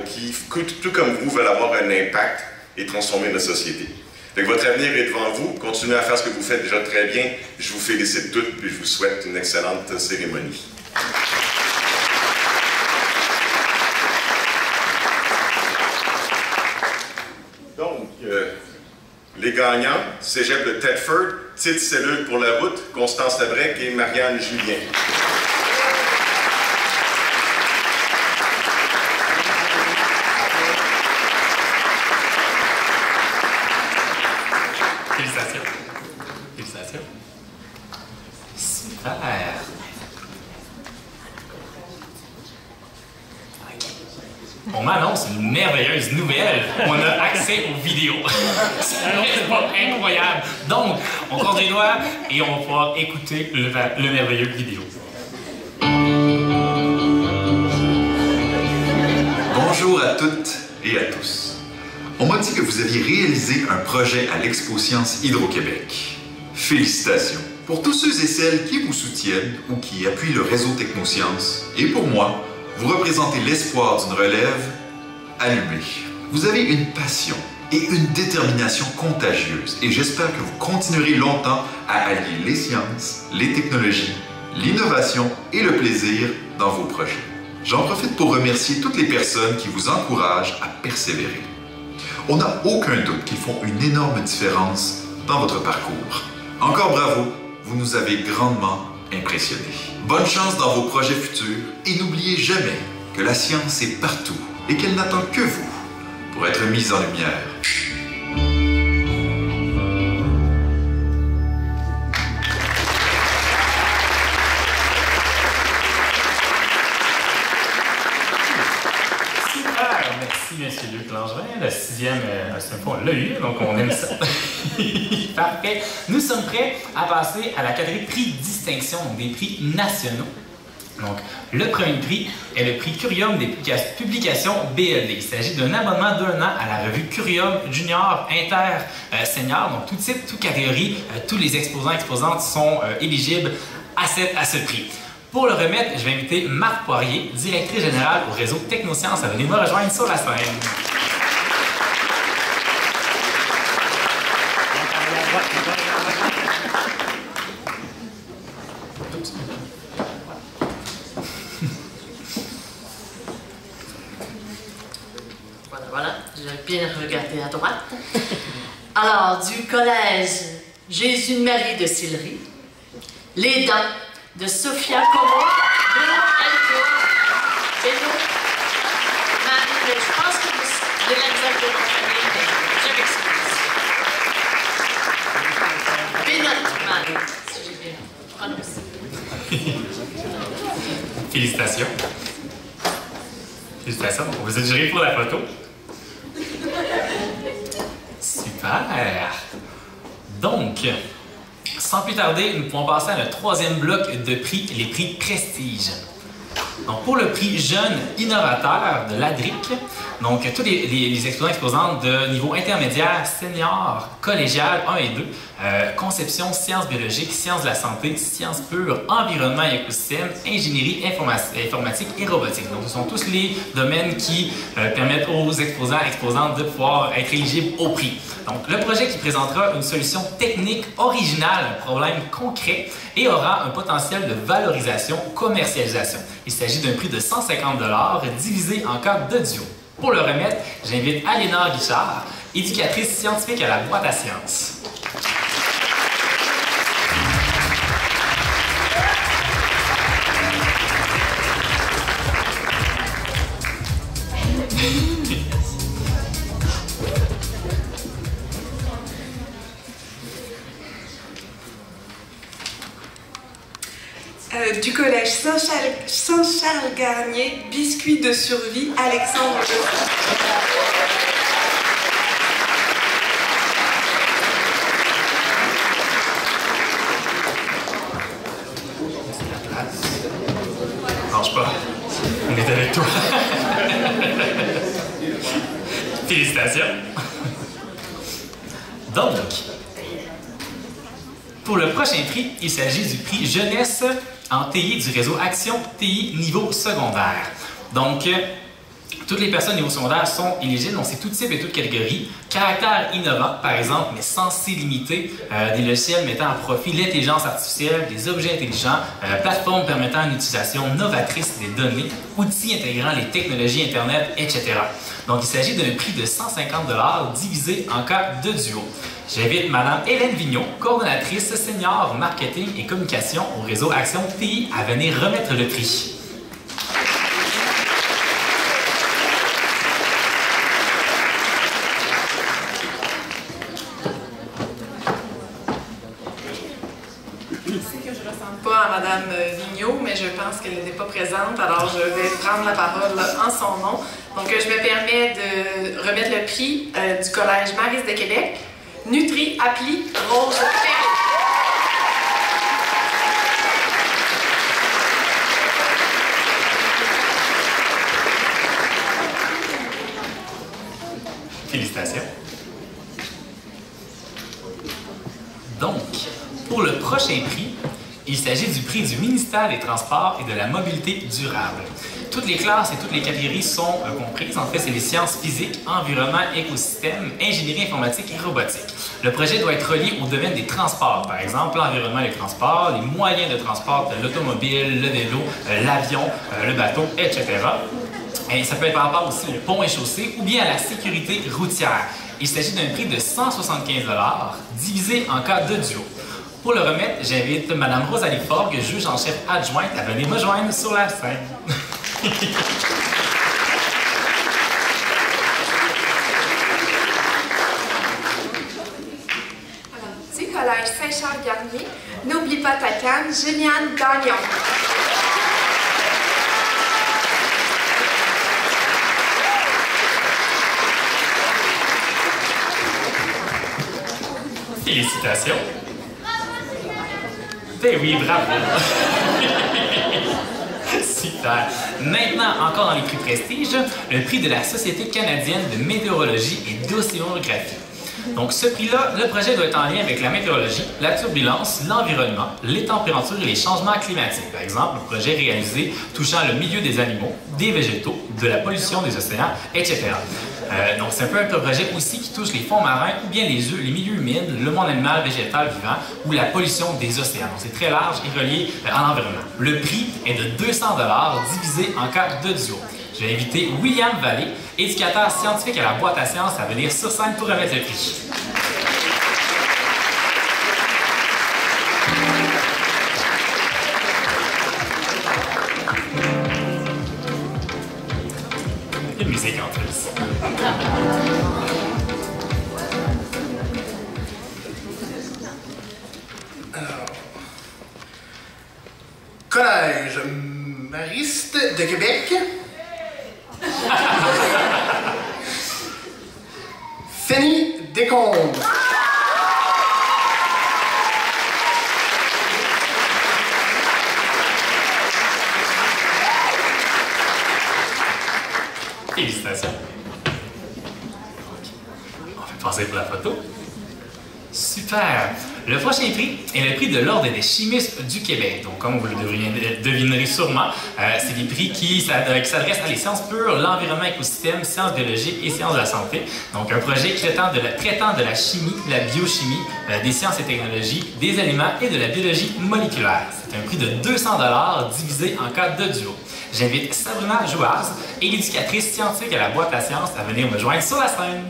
qui, tout comme vous, veulent avoir un impact et transformer notre société. Donc, votre avenir est devant vous. Continuez à faire ce que vous faites déjà très bien. Je vous félicite toutes et je vous souhaite une excellente cérémonie. Donc, les gagnants, Cégep de Thetford, Tite Cellule pour la route, Constance Labrec et Marianne Julien. Félicitations. Félicitations. Super. On m'annonce une merveilleuse nouvelle. On a accès aux vidéos. C'est pas incroyable. Donc, on compte les doigts et on va pouvoir écouter le merveilleux vidéo. Bonjour à toutes et à tous. On m'a dit que vous aviez réalisé un projet à l'Expo Science Hydro-Québec. Félicitations. Pour tous ceux et celles qui vous soutiennent ou qui appuient le réseau Technosciences, et pour moi, vous représentez l'espoir d'une relève allumée. Vous avez une passion et une détermination contagieuse et j'espère que vous continuerez longtemps à allier les sciences, les technologies, l'innovation et le plaisir dans vos projets. J'en profite pour remercier toutes les personnes qui vous encouragent à persévérer. On n'a aucun doute qu'ils font une énorme différence dans votre parcours. Encore bravo, vous nous avez grandement impressionnés. Bonne chance dans vos projets futurs et n'oubliez jamais que la science est partout et qu'elle n'attend que vous pour être mise en lumière. Merci, M. Luc Langevin. Le 6e, on l'a eu, donc on aime ça. Parfait. Nous sommes prêts à passer à la catégorie prix distinction, donc des prix nationaux. Donc, le premier prix est le prix Curium des publications BED. Il s'agit d'un abonnement d'1 an à la revue Curium Junior Inter Senior. Donc, tout type, toute catégorie, tous les exposants et exposantes sont éligibles à ce prix. Pour le remettre, je vais inviter Marc Poirier, directrice générale au réseau Technosciences, à venir me rejoindre sur la scène. Voilà, je vais bien regarder à droite. Alors, du collège Jésus-Marie de Sillery, les dents de Sophia Como, Bruno Elko, Beno, Marie, je pense que j'ai l'exact de mon famille, mais je m'excuse. Benoît Marie, si j'ai bien prononcé. Félicitations. Félicitations. Vous êtes juré pour la photo. Super. Donc, sans plus tarder, nous pouvons passer à notre troisième bloc de prix, les prix Prestige. Donc, pour le prix Jeune Innovateur de l'ADRIC, donc tous les exposants et exposantes de niveau intermédiaire, senior, collégial 1 et 2, conception, sciences biologiques, sciences de la santé, sciences pures, environnement et écosystème, ingénierie informatique et robotique. Donc, ce sont tous les domaines qui permettent aux exposants et exposantes de pouvoir être éligibles au prix. Donc, le projet qui présentera une solution technique originale à un problème concret et aura un potentiel de valorisation, commercialisation. Il s'agit d'un prix de 150 $ divisé en cas de duo. Pour le remettre, j'invite Aliénor Guichard, éducatrice scientifique à la boîte à sciences. Du collège Saint-Charles-Garnier, biscuit de survie, Alexandre. Mange pas. On est avec toi. Félicitations. Donc, pour le prochain prix, il s'agit du prix Jeunesse en TI du réseau Action TI niveau secondaire. Donc, toutes les personnes niveau secondaire sont éligibles, donc c'est tout type et toute catégorie. Caractère innovant, par exemple, mais sans limité, des logiciels mettant à profit l'intelligence artificielle, des objets intelligents, plateformes permettant une utilisation novatrice des données, outils intégrant les technologies Internet, etc. Donc, il s'agit d'un prix de 150 $ divisé en cas de duo. J'invite Mme Hélène Vignon, coordonnatrice senior marketing et communication au réseau Action TI, à venir remettre le prix. Pas à Mme Vigneault, mais je pense qu'elle n'était pas présente, alors je vais prendre la parole en son nom. Donc, je me permets de remettre le prix du Collège Maris de Québec, Nutri Appli Rose Perrault. Félicitations. Donc, pour le prochain prix, il s'agit du prix du ministère des Transports et de la Mobilité durable. Toutes les classes et toutes les catégories sont comprises. En fait, c'est les sciences physiques, environnement, écosystème, ingénierie informatique et robotique. Le projet doit être relié au domaine des transports, par exemple l'environnement et les transports, les moyens de transport, l'automobile, le vélo, l'avion, le bateau, etc. Et ça peut être par rapport aussi aux ponts et chaussées ou bien à la sécurité routière. Il s'agit d'un prix de 175 $ divisé en cas de duo. Pour le remettre, j'invite Mme Rosalie Forgue, juge en chef adjointe, à venir me joindre sur la scène. Du Collège Saint-Charles-Garnier, n'oublie pas ta canne, Juliane Gagnon. Félicitations. Ben oui, bravo. Super. Maintenant, encore dans les prix prestige, le prix de la Société canadienne de météorologie et d'océanographie. Donc, ce prix-là, le projet doit être en lien avec la météorologie, la turbulence, l'environnement, les températures et les changements climatiques. Par exemple, un projet réalisé touchant le milieu des animaux, des végétaux, de la pollution des océans, etc. Donc, c'est un peu un projet aussi qui touche les fonds marins ou bien les milieux humides, le monde animal, végétal, vivant ou la pollution des océans. Donc, c'est très large et relié à l'environnement. Le prix est de 200 $ divisé en cas de duo. Je vais inviter William Vallée, éducateur scientifique à la boîte à sciences, à venir sur scène pour remettre le prix. Une musique en plus. Alors, Collège Mariste de Québec. Fanny Descombes. Félicitations. On fait passer pour la photo. Super! Le prochain prix est le prix de l'Ordre des chimistes du Québec. Donc, comme vous le devinerez sûrement, c'est des prix qui s'adressent à les sciences pures, l'environnement, écosystème, sciences biologiques et sciences de la santé. Donc, un projet traitant de la chimie, la biochimie, des sciences et technologies, des aliments et de la biologie moléculaire. C'est un prix de 200 $ divisé en cas de duo. J'invite Sabrina Jouaz, éducatrice scientifique à la boîte à sciences, à venir me joindre sur la scène.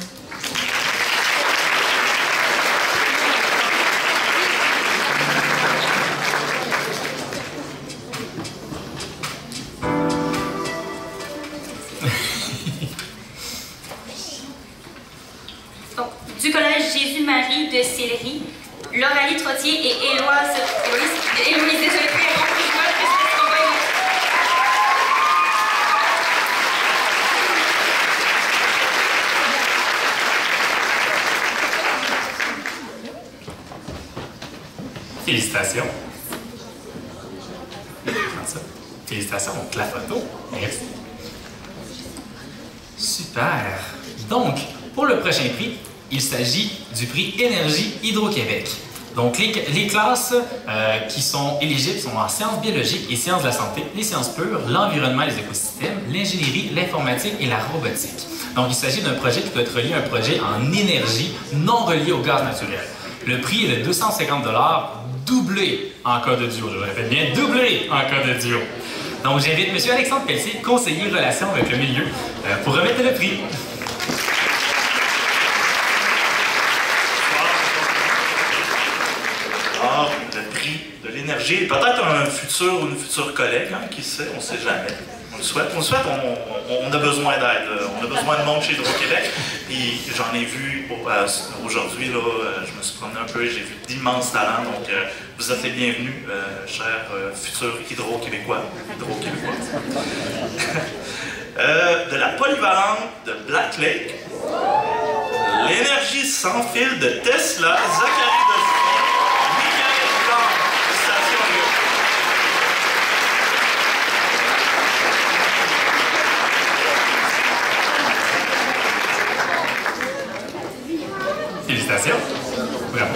Du Collège Jésus-Marie de Sillery, Lauralie Trottier et Héloïse Desjardins. Félicitations. Félicitations, donc la photo. Merci. Super. Donc, pour le prochain prix, il s'agit du prix Énergie Hydro-Québec. Donc, les classes qui sont éligibles sont en sciences biologiques et sciences de la santé, les sciences pures, l'environnement et les écosystèmes, l'ingénierie, l'informatique et la robotique. Donc, il s'agit d'un projet qui peut être relié à un projet en énergie non relié au gaz naturel. Le prix est de 250 $, doublé en cas de duo. Je le répète bien, doublé en cas de duo. Donc, j'invite M. Alexandre Pelletier, conseiller relations avec le milieu, pour remettre le prix. Alors, le prix de l'énergie, peut-être un futur ou une future collègue, hein, qui sait, on ne sait jamais. On le souhaite, on a besoin d'aide, on a besoin de monde chez Hydro-Québec. Puis j'en ai vu aujourd'hui, là, je me suis promené un peu et j'ai vu d'immenses talents. Donc vous êtes les bienvenus, chers futurs Hydro-Québécois. De la polyvalente de Black Lake, l'énergie sans fil de Tesla, Zachary Dossi, Michael Blanc, station Félicitations. Bravo.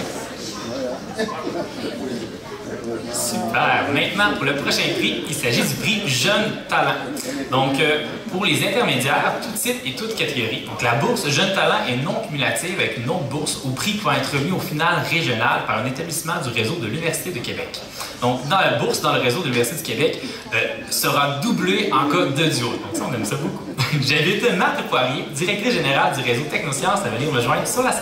Super. Maintenant, pour le prochain prix, il s'agit du prix Jeune Talent. Donc, pour les intermédiaires, tout type et toute catégorie. Donc, la bourse Jeune Talent est non cumulative avec une autre bourse au prix pouvant être remis au final régional par un établissement du réseau de l'Université de Québec. Donc, dans la bourse, dans le réseau de l'Université du Québec, sera doublé en cas de duo. Donc, ça, on aime ça beaucoup. J'invite Marthe Poirier, directrice générale du réseau Technosciences, à venir me joindre sur la scène.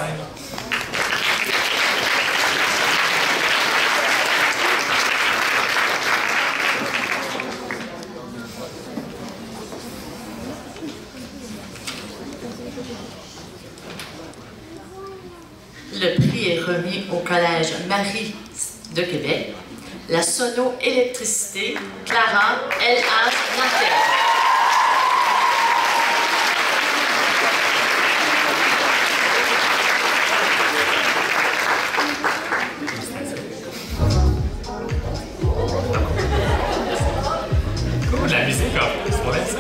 Le prix est remis au Collège Marie de Québec. La sono-électricité, Clara L.H. Nantel. Cool, la musique, c'est pas ça.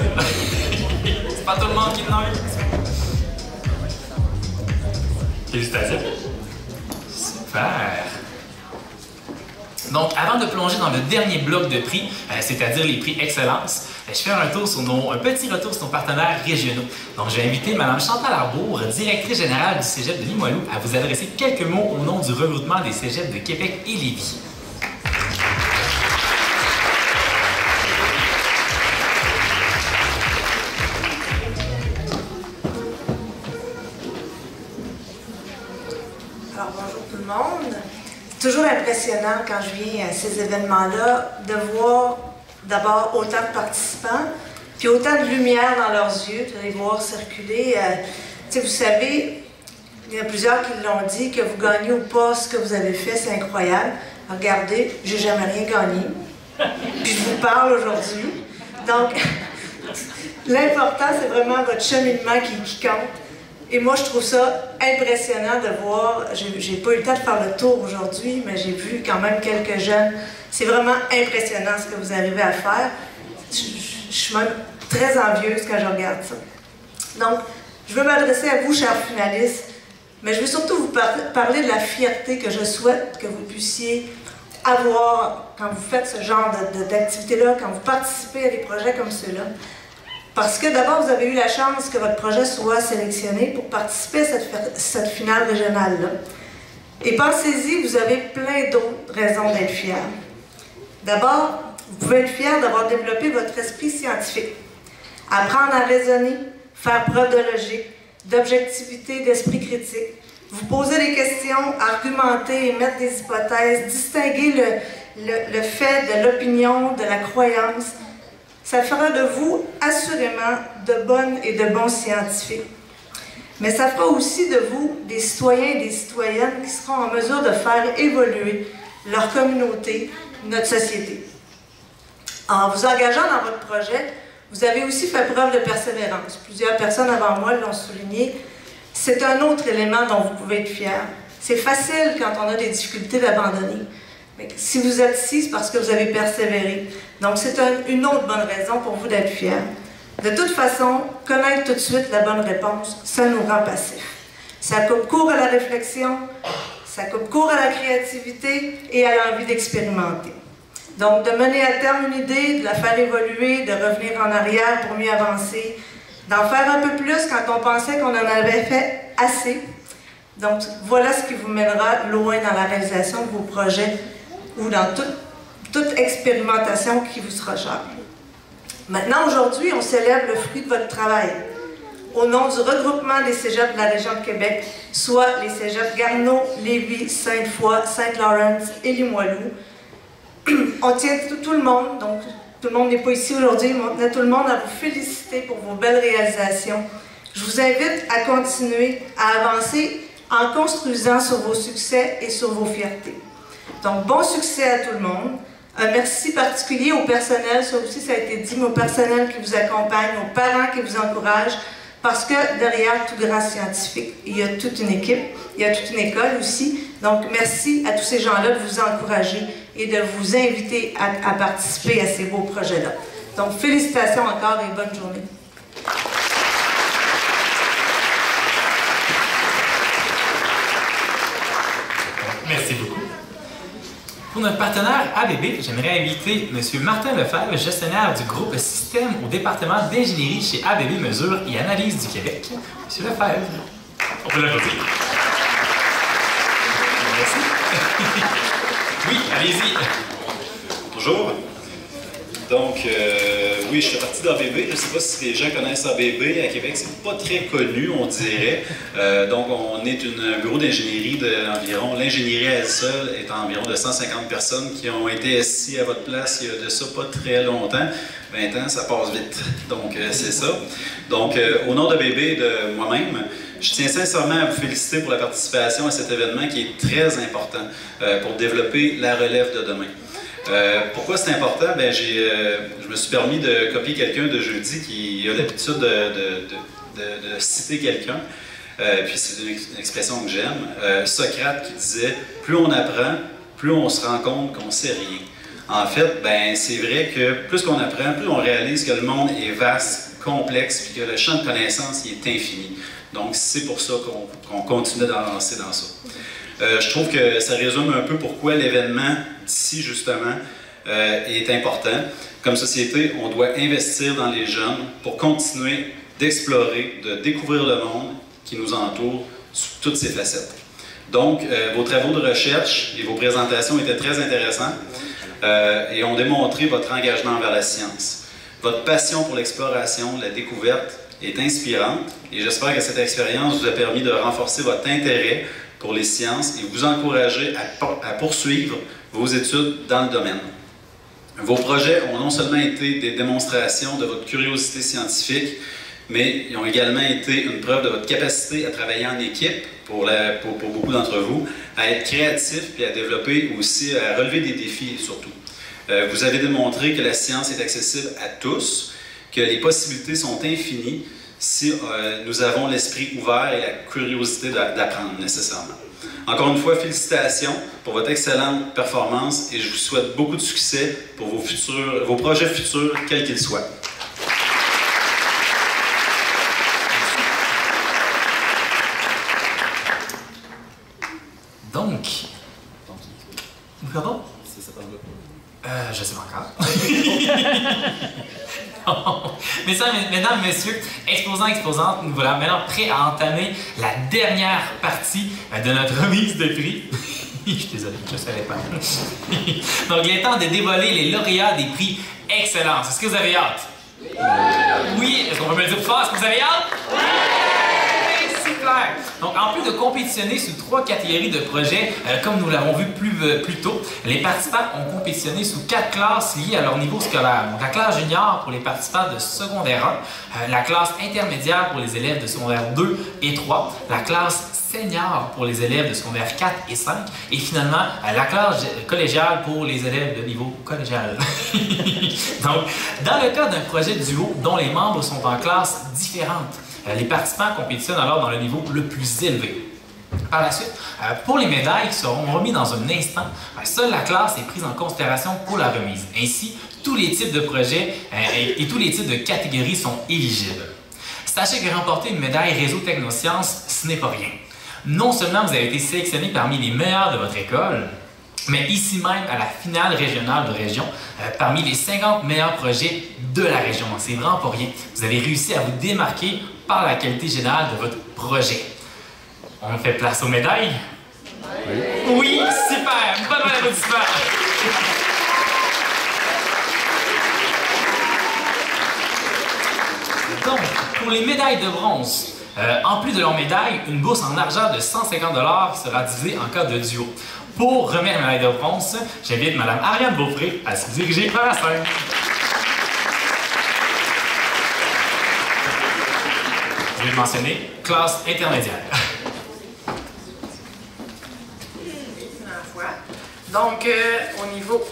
C'est pas tout le monde qui en a envie. Félicitations. Super. Donc, avant de plonger dans le dernier bloc de prix, c'est-à-dire les prix Excellence, je fais un petit retour sur nos partenaires régionaux. Donc, je vais inviter Mme Chantal Arbour, directrice générale du Cégep de Limoilou, à vous adresser quelques mots au nom du regroupement des Cégeps de Québec et Lévis. Alors, bonjour tout le monde. C'est toujours impressionnant quand je viens à ces événements-là de voir d'abord autant de participants, puis autant de lumière dans leurs yeux, de les voir circuler. Vous savez, il y a plusieurs qui l'ont dit, que vous gagnez ou pas ce que vous avez fait, c'est incroyable. Regardez, j'ai jamais rien gagné, puis je vous parle aujourd'hui. Donc, l'important, c'est vraiment votre cheminement qui compte. Et moi, je trouve ça impressionnant de voir, j'ai pas eu le temps de faire le tour aujourd'hui, mais j'ai vu quand même quelques jeunes. C'est vraiment impressionnant ce que vous arrivez à faire. Je suis même très envieuse quand je regarde ça. Donc, je veux m'adresser à vous, chers finalistes, mais je veux surtout vous parler de la fierté que je souhaite que vous puissiez avoir quand vous faites ce genre d'activité-là, quand vous participez à des projets comme ceux-là. Parce que d'abord, vous avez eu la chance que votre projet soit sélectionné pour participer à cette finale régionale-là. Et pensez-y, vous avez plein d'autres raisons d'être fiers. D'abord, vous pouvez être fier d'avoir développé votre esprit scientifique. Apprendre à raisonner, faire preuve de logique, d'objectivité, d'esprit critique. Vous poser des questions, argumenter, émettre des hypothèses, distinguer le fait de l'opinion, de la croyance. Ça fera de vous, assurément, de bonnes et de bons scientifiques. Mais ça fera aussi de vous des citoyens et des citoyennes qui seront en mesure de faire évoluer leur communauté, notre société. En vous engageant dans votre projet, vous avez aussi fait preuve de persévérance. Plusieurs personnes avant moi l'ont souligné. C'est un autre élément dont vous pouvez être fiers. C'est facile, quand on a des difficultés, d'abandonner. Si vous êtes ici, c'est parce que vous avez persévéré. Donc, c'est une autre bonne raison pour vous d'être fiers. De toute façon, connaître tout de suite la bonne réponse, ça nous rend passifs. Ça coupe court à la réflexion, ça coupe court à la créativité et à l'envie d'expérimenter. Donc, de mener à terme une idée, de la faire évoluer, de revenir en arrière pour mieux avancer, d'en faire un peu plus quand on pensait qu'on en avait fait assez. Donc, voilà ce qui vous mènera loin dans la réalisation de vos projets ou dans toute expérimentation qui vous sera chère. Maintenant, aujourd'hui, on célèbre le fruit de votre travail. Au nom du regroupement des cégeps de la région de Québec, soit les cégeps Garneau, Lévis, Sainte-Foy, Saint-Laurent et Limoilou, on tient tout le monde, donc tout le monde n'est pas ici aujourd'hui, mais on tient tout le monde à vous féliciter pour vos belles réalisations. Je vous invite à continuer à avancer en construisant sur vos succès et sur vos fiertés. Donc, bon succès à tout le monde. Un merci particulier au personnel, ça aussi ça a été dit, mais au personnel qui vous accompagne, aux parents qui vous encouragent, parce que derrière tout grand scientifique, il y a toute une équipe, il y a toute une école aussi. Donc, merci à tous ces gens-là de vous encourager et de vous inviter à participer à ces beaux projets-là. Donc, félicitations encore et bonne journée. Merci beaucoup. Pour notre partenaire ABB, j'aimerais inviter M. Martin Lefebvre, gestionnaire du groupe Système au département d'ingénierie chez ABB Mesures et Analyse du Québec. M. Lefebvre, on peut l'applaudir. Merci. Oui, allez-y. Bonjour. Donc, oui, je fais partie d'ABB. Je ne sais pas si les gens connaissent ABB. À Québec, c'est pas très connu, on dirait. Donc, on est un bureau d'ingénierie d'environ... L'ingénierie à elle seule est environ de 150 personnes qui ont été assis à votre place il y a de ça pas très longtemps. 20 ans, ça passe vite. Donc, c'est ça. Donc, au nom d'ABB et de moi-même, je tiens sincèrement à vous féliciter pour la participation à cet événement qui est très important pour développer la relève de demain. Pourquoi c'est important? Ben, je me suis permis de copier quelqu'un de jeudi qui a l'habitude de citer quelqu'un. Puis c'est une expression que j'aime. Socrate qui disait « Plus on apprend, plus on se rend compte qu'on ne sait rien ». En fait, ben, c'est vrai que plus qu'on apprend, plus on réalise que le monde est vaste, complexe, puis que le champ de connaissances il est infini. Donc c'est pour ça qu'on continue d'avancer dans ça. Je trouve que ça résume un peu pourquoi l'événement d'ici, justement, est important. Comme société, on doit investir dans les jeunes pour continuer d'explorer, de découvrir le monde qui nous entoure sous toutes ses facettes. Donc, vos travaux de recherche et vos présentations étaient très intéressants et ont démontré votre engagement envers la science. Votre passion pour l'exploration, la découverte est inspirante et j'espère que cette expérience vous a permis de renforcer votre intérêt pour les sciences et vous encourager à poursuivre vos études dans le domaine. Vos projets ont non seulement été des démonstrations de votre curiosité scientifique, mais ils ont également été une preuve de votre capacité à travailler en équipe pour beaucoup d'entre vous, à être créatif et à développer aussi, à relever des défis surtout. Vous avez démontré que la science est accessible à tous, que les possibilités sont infinies si nous avons l'esprit ouvert et la curiosité d'apprendre nécessairement. Encore une fois, félicitations pour votre excellente performance et je vous souhaite beaucoup de succès pour vos projets futurs, quels qu'ils soient. Donc, pardon? Je sais pas encore. Mesdames, messieurs, exposants, exposantes, nous voilà maintenant prêts à entamer la dernière partie de notre remise de prix. Je suis désolé, je ne savais pas. Donc, il est temps de dévoiler les lauréats des prix Excellence. Est-ce que vous avez hâte? Oui. Est-ce qu'on peut me le dire plus fort? Est-ce que vous avez hâte? Oui! Donc, en plus de compétitionner sous 3 catégories de projets, comme nous l'avons vu plus tôt, les participants ont compétitionné sous 4 classes liées à leur niveau scolaire. Donc, la classe junior pour les participants de secondaire 1, la classe intermédiaire pour les élèves de secondaire 2 et 3, la classe senior pour les élèves de secondaire 4 et 5, et finalement, la classe collégiale pour les élèves de niveau collégial. Donc, dans le cas d'un projet duo dont les membres sont en classes différentes, les participants compétitionnent alors dans le niveau le plus élevé. Par la suite, pour les médailles qui seront remises dans un instant, seule la classe est prise en considération pour la remise. Ainsi, tous les types de projets et tous les types de catégories sont éligibles. Sachez que remporter une médaille Réseau Technosciences, ce n'est pas rien. Non seulement vous avez été sélectionné parmi les meilleurs de votre école, mais ici même à la finale régionale de région, parmi les 50 meilleurs projets de la région. Donc c'est vraiment pas rien. Vous avez réussi à vous démarquer par la qualité générale de votre projet. On fait place aux médailles? Oui, super! Bonne applaudissement! Donc, pour les médailles de bronze, en plus de leur médaille, une bourse en argent de 150 $ sera divisée en cas de duo. Pour remettre la médaille de bronze, j'invite Mme Ariane Beaupré à se diriger vers la scène. Je vais mentionner classe intermédiaire. Donc, au niveau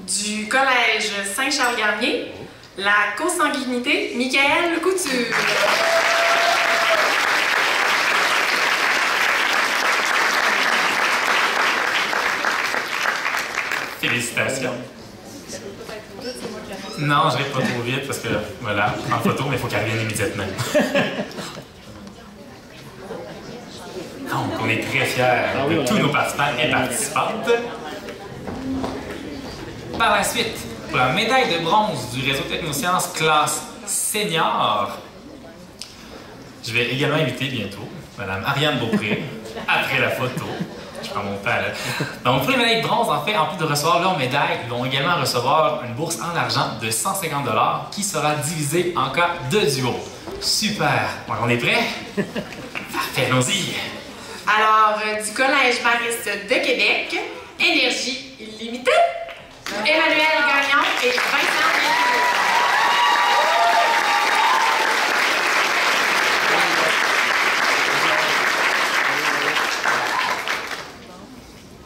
du collège Saint-Charles-Garnier, la consanguinité, Michael Couture. Félicitations. Non, je ne vais pas trop vite parce que, voilà, en photo, mais il faut qu'elle revienne immédiatement. Donc, on est très fiers de tous nos participants et participantes. Par la suite, pour la médaille de bronze du Réseau Technosciences classe senior, je vais également inviter bientôt Mme Ariane Beaupré, après la photo. Je prends mon temps là. Donc, pour les médailles de bronze, en fait, en plus de recevoir leur médaille, ils vont également recevoir une bourse en argent de 150 $ qui sera divisée en cas de duo. Super! Donc, on est prêts? Parfait, allons-y! Alors, du Collège Mariste de Québec, Énergie illimitée, Emmanuel Gagnon et Vincent Béliveau.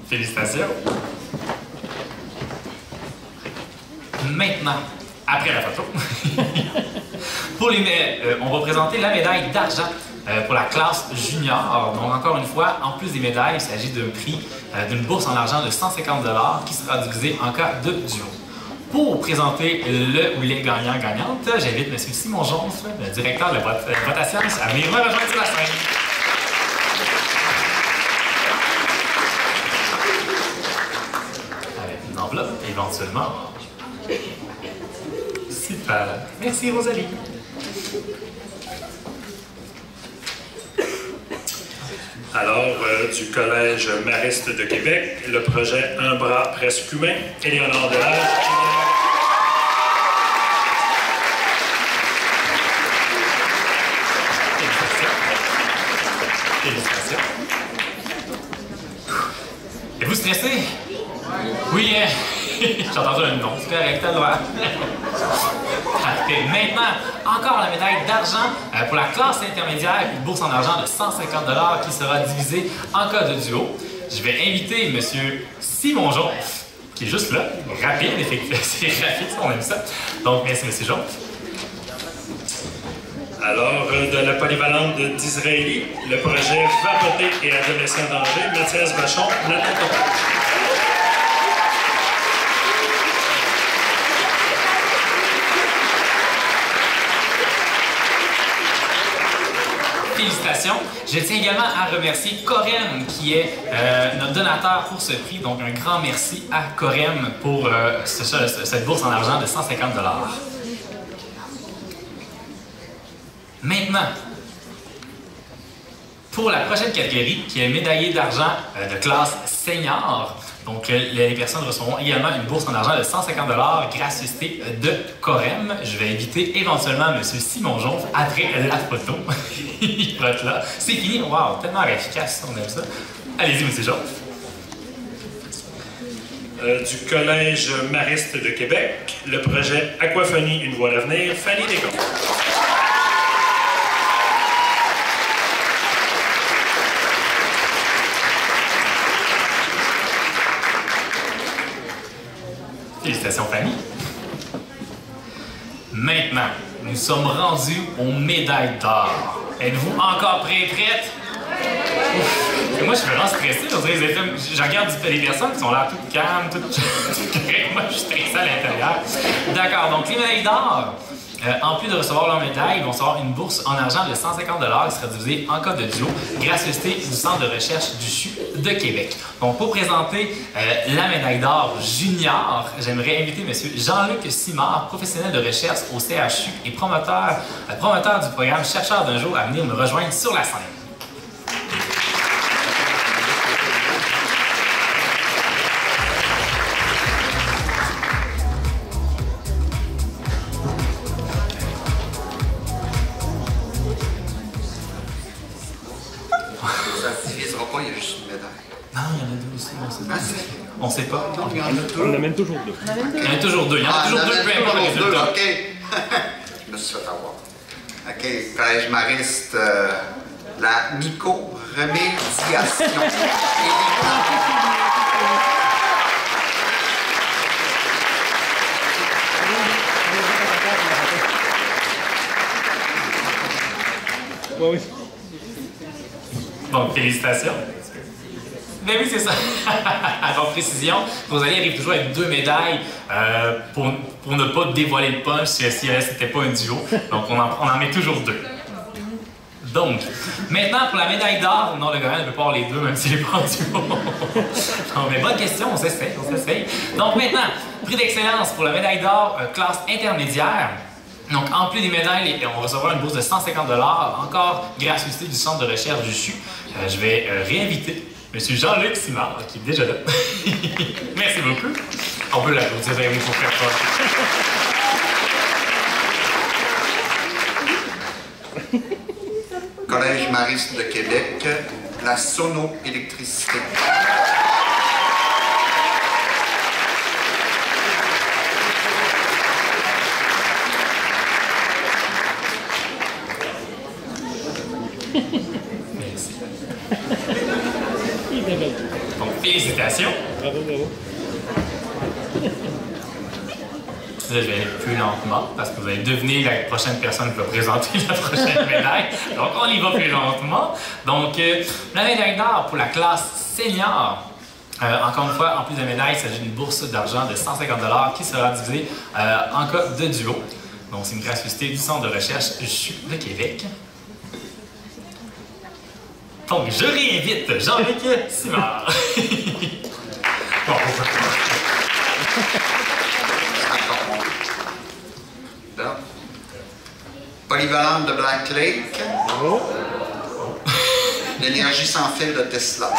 Félicitations! Maintenant, après la photo, pour on va présenter la médaille d'argent pour la classe junior. Donc, encore une fois, en plus des médailles, il s'agit d'un prix d'une bourse en argent de 150 $ qui sera divisée en cas de duo. Pour présenter le ou les gagnants-gagnantes, j'invite M. Simon Jonf, le directeur de la votation, à venir me rejoindre sur la scène. Avec une enveloppe, éventuellement. Super. Merci, Rosalie. Alors, du Collège Mariste de Québec, le projet Un bras presque humain, Éléonore Delage. Félicitations. Êtes-vous stressé? Oui, j'ai entendu un nom, c'est correct, t'as le droit. Parfait. Maintenant, encore la médaille d'argent pour la classe intermédiaire, une bourse en argent de 150 $ qui sera divisée en cas de duo. Je vais inviter M. Simon Jonf, qui est juste là, rapide, effectivement, c'est rapide, on aime ça. Donc, merci M. Jonf. Alors, de la polyvalente d'Israéli, le projet Vapoter et adolescents en danger, Mathias Vachon, Nathan Topin. Félicitations. Je tiens également à remercier Corem, qui est notre donateur pour ce prix. Donc, un grand merci à Corem pour cette bourse en argent de 150 $. Maintenant, pour la prochaine catégorie, qui est médaillé d'argent de classe senior, donc les personnes recevront également une bourse en argent de 150 $, gracieuseté de Corem. Je vais inviter éventuellement M. Simon Jonf après la photo. Il va être là. C'est fini. Wow, tellement efficace, on aime ça. Allez-y, M. Jonf. Du Collège Mariste de Québec, le projet Aquaphonie, une voie d'avenir, Fanny Descamps. Félicitations, Fanny. Maintenant, nous sommes rendus aux médailles d'or. Êtes-vous encore prêts et prêtes? Moi, je suis vraiment stressé. Je regarde les personnes qui sont là toutes calmes, toutes correctes. Moi, je suis stressé à l'intérieur. D'accord, donc les médailles d'or, en plus de recevoir leur médaille, ils vont recevoir une bourse en argent de 150 qui sera divisée en cas de duo, gracieuseté du Centre de recherche du CHU de Québec. Donc, pour présenter la médaille d'or junior, j'aimerais inviter M. Jean-Luc Simard, professionnel de recherche au CHU et promoteur du programme Chercheurs d'un jour, à venir me rejoindre sur la scène. On sait pas. Non, il y en a deux. On en amène toujours deux. Il y en a toujours deux. Il y en a toujours deux, peu importe le résultat. OK. Je me suis fait avoir. OK. Collège Mariste, la myco-remédiation. Oui. Bon, félicitations. Ben oui, c'est ça. Alors, précision, Rosalie arrive toujours avec 2 médailles pour ne pas dévoiler le punch si c'était pas un duo. Donc, on en met toujours 2. Donc, maintenant, pour la médaille d'or, non, le gagnant ne peut pas avoir les 2, même s'il n'est pas en duo. Non, mais bonne question, on s'essaye. Donc, maintenant, prix d'excellence pour la médaille d'or, classe intermédiaire. Donc, en plus des médailles, on va recevoir une bourse de 150 $, encore gracieuseté du Centre de recherche du CHU. Je vais réinviter M. Jean-Luc Simard, qui est déjà là. Merci beaucoup. On peut l'applaudir, oui, pour faire fort. Collège Mariste de Québec, la sono-électricité. Merci. Donc, félicitations. Bravo, bravo. Là, je vais aller plus lentement parce que vous allez deviner la prochaine personne qui va présenter la prochaine médaille. Donc, on y va plus lentement. Donc, la médaille d'or pour la classe senior. Encore une fois, en plus de la médaille, il s'agit d'une bourse d'argent de 150 $ qui sera divisée en cas de duo. Donc, c'est une gracieuseté du Centre de recherche du CHU de Québec. Donc, je réinvite Jean-Luc Simard. Bon, Polyvalente de Black Lake. L'énergie sans fil de Tesla.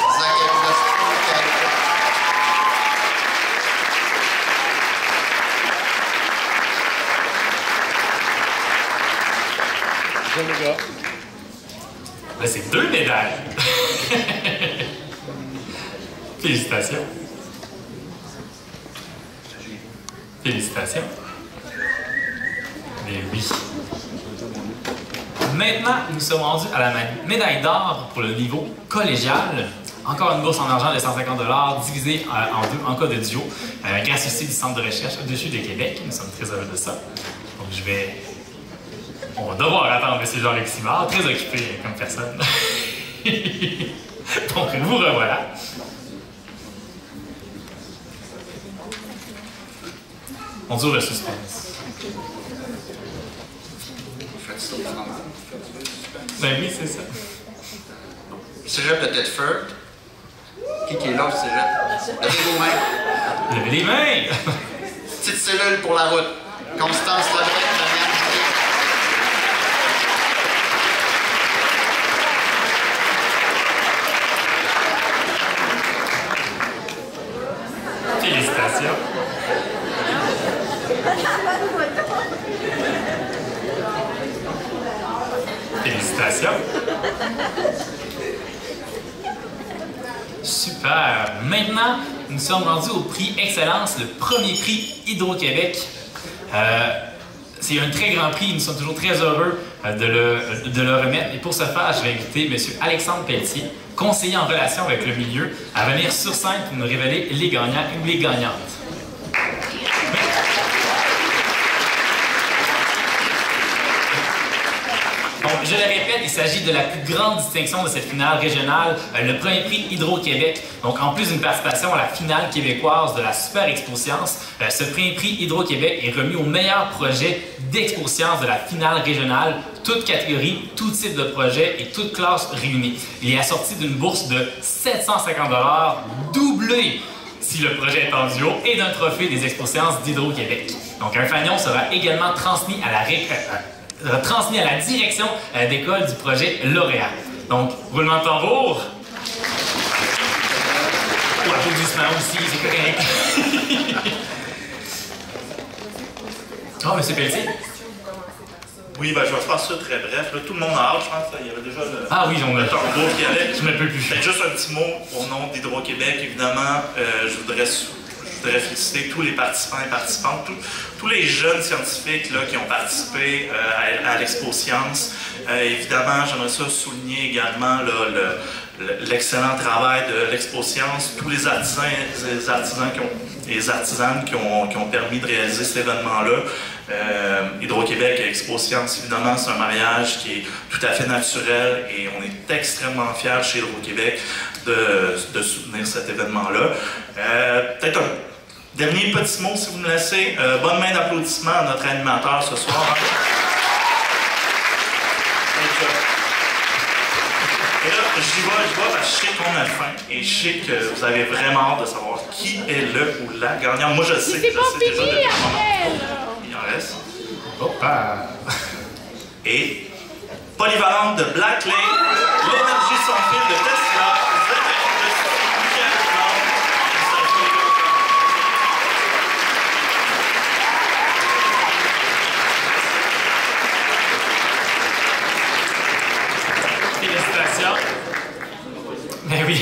Là, c'est 2 médailles. Félicitations. Félicitations. Mais oui. Maintenant, nous sommes rendus à la médaille d'or pour le niveau collégial. Encore une bourse en argent de 150 $ divisée en 2 en cas de duo. Gracieuseté du Centre de recherche au-dessus de Québec. Nous sommes très heureux de ça. Donc, on va devoir attendre M. Jean-Luc Simard, très occupé comme personne. Donc, vous revoilà. On dure le suspense. Ben oui, c'est ça. Cégep de Thetford. Qui est là au cégep? Levez vos mains. Levez les mains! Petite cellule pour la route. Constance Lebrec, Marianne Julie. Félicitations. Félicitations. Super. Maintenant, nous sommes rendus au prix Excellence, le premier prix Hydro-Québec. C'est un très grand prix. Nous sommes toujours très heureux de le remettre. Et pour ce faire, je vais inviter M. Alexandre Pelletier, conseiller en relation avec le milieu, à venir sur scène pour nous révéler les gagnants ou les gagnantes. Donc, je le répète, il s'agit de la plus grande distinction de cette finale régionale, le premier prix Hydro-Québec. Donc, en plus d'une participation à la finale québécoise de la Super Expo Science, ce premier prix Hydro-Québec est remis au meilleur projet d'Expo Science de la finale régionale, toutes catégories, tout type de projet et toute classe réunie. Il est assorti d'une bourse de 750 $ doublée si le projet est en duo et d'un trophée des Expo Sciences d'Hydro-Québec. Donc, un fanion sera également transmis à la direction d'école du projet lauréat. Donc, roulement de tambour. Ou applaudissements aussi, c'est correct. Oh, M. Pelletier. Oui, ben, je vais faire ça très bref. Là, tout le monde a hâte, je pense. Il y avait déjà oui, le tambour qui allait. Je ne peux plus. Juste un petit mot au nom d'Hydro-Québec. Évidemment, je voudrais féliciter tous les participants et participantes, tous les jeunes scientifiques là, qui ont participé à l'Expo Science. Évidemment, j'aimerais ça souligner également l'excellent travail de l'Expo Science, tous les artisans et les artisanes qui ont permis de réaliser cet événement-là. Hydro-Québec et Expo Science, évidemment, c'est un mariage qui est tout à fait naturel et on est extrêmement fiers chez Hydro-Québec de soutenir cet événement-là. Peut-être un dernier petit mot, si vous me laissez. Bonne main d'applaudissement à notre animateur ce soir. Et là, j'y vais parce que je sais qu'on a faim et je sais que vous avez vraiment hâte de savoir qui est le ou la gagnant. Moi, je sais. C'est pas fini, Ariel! Il en reste. Et polyvalente de Black Lake, l'énergie sans fil de Tesla, Félicitations. Ben oui.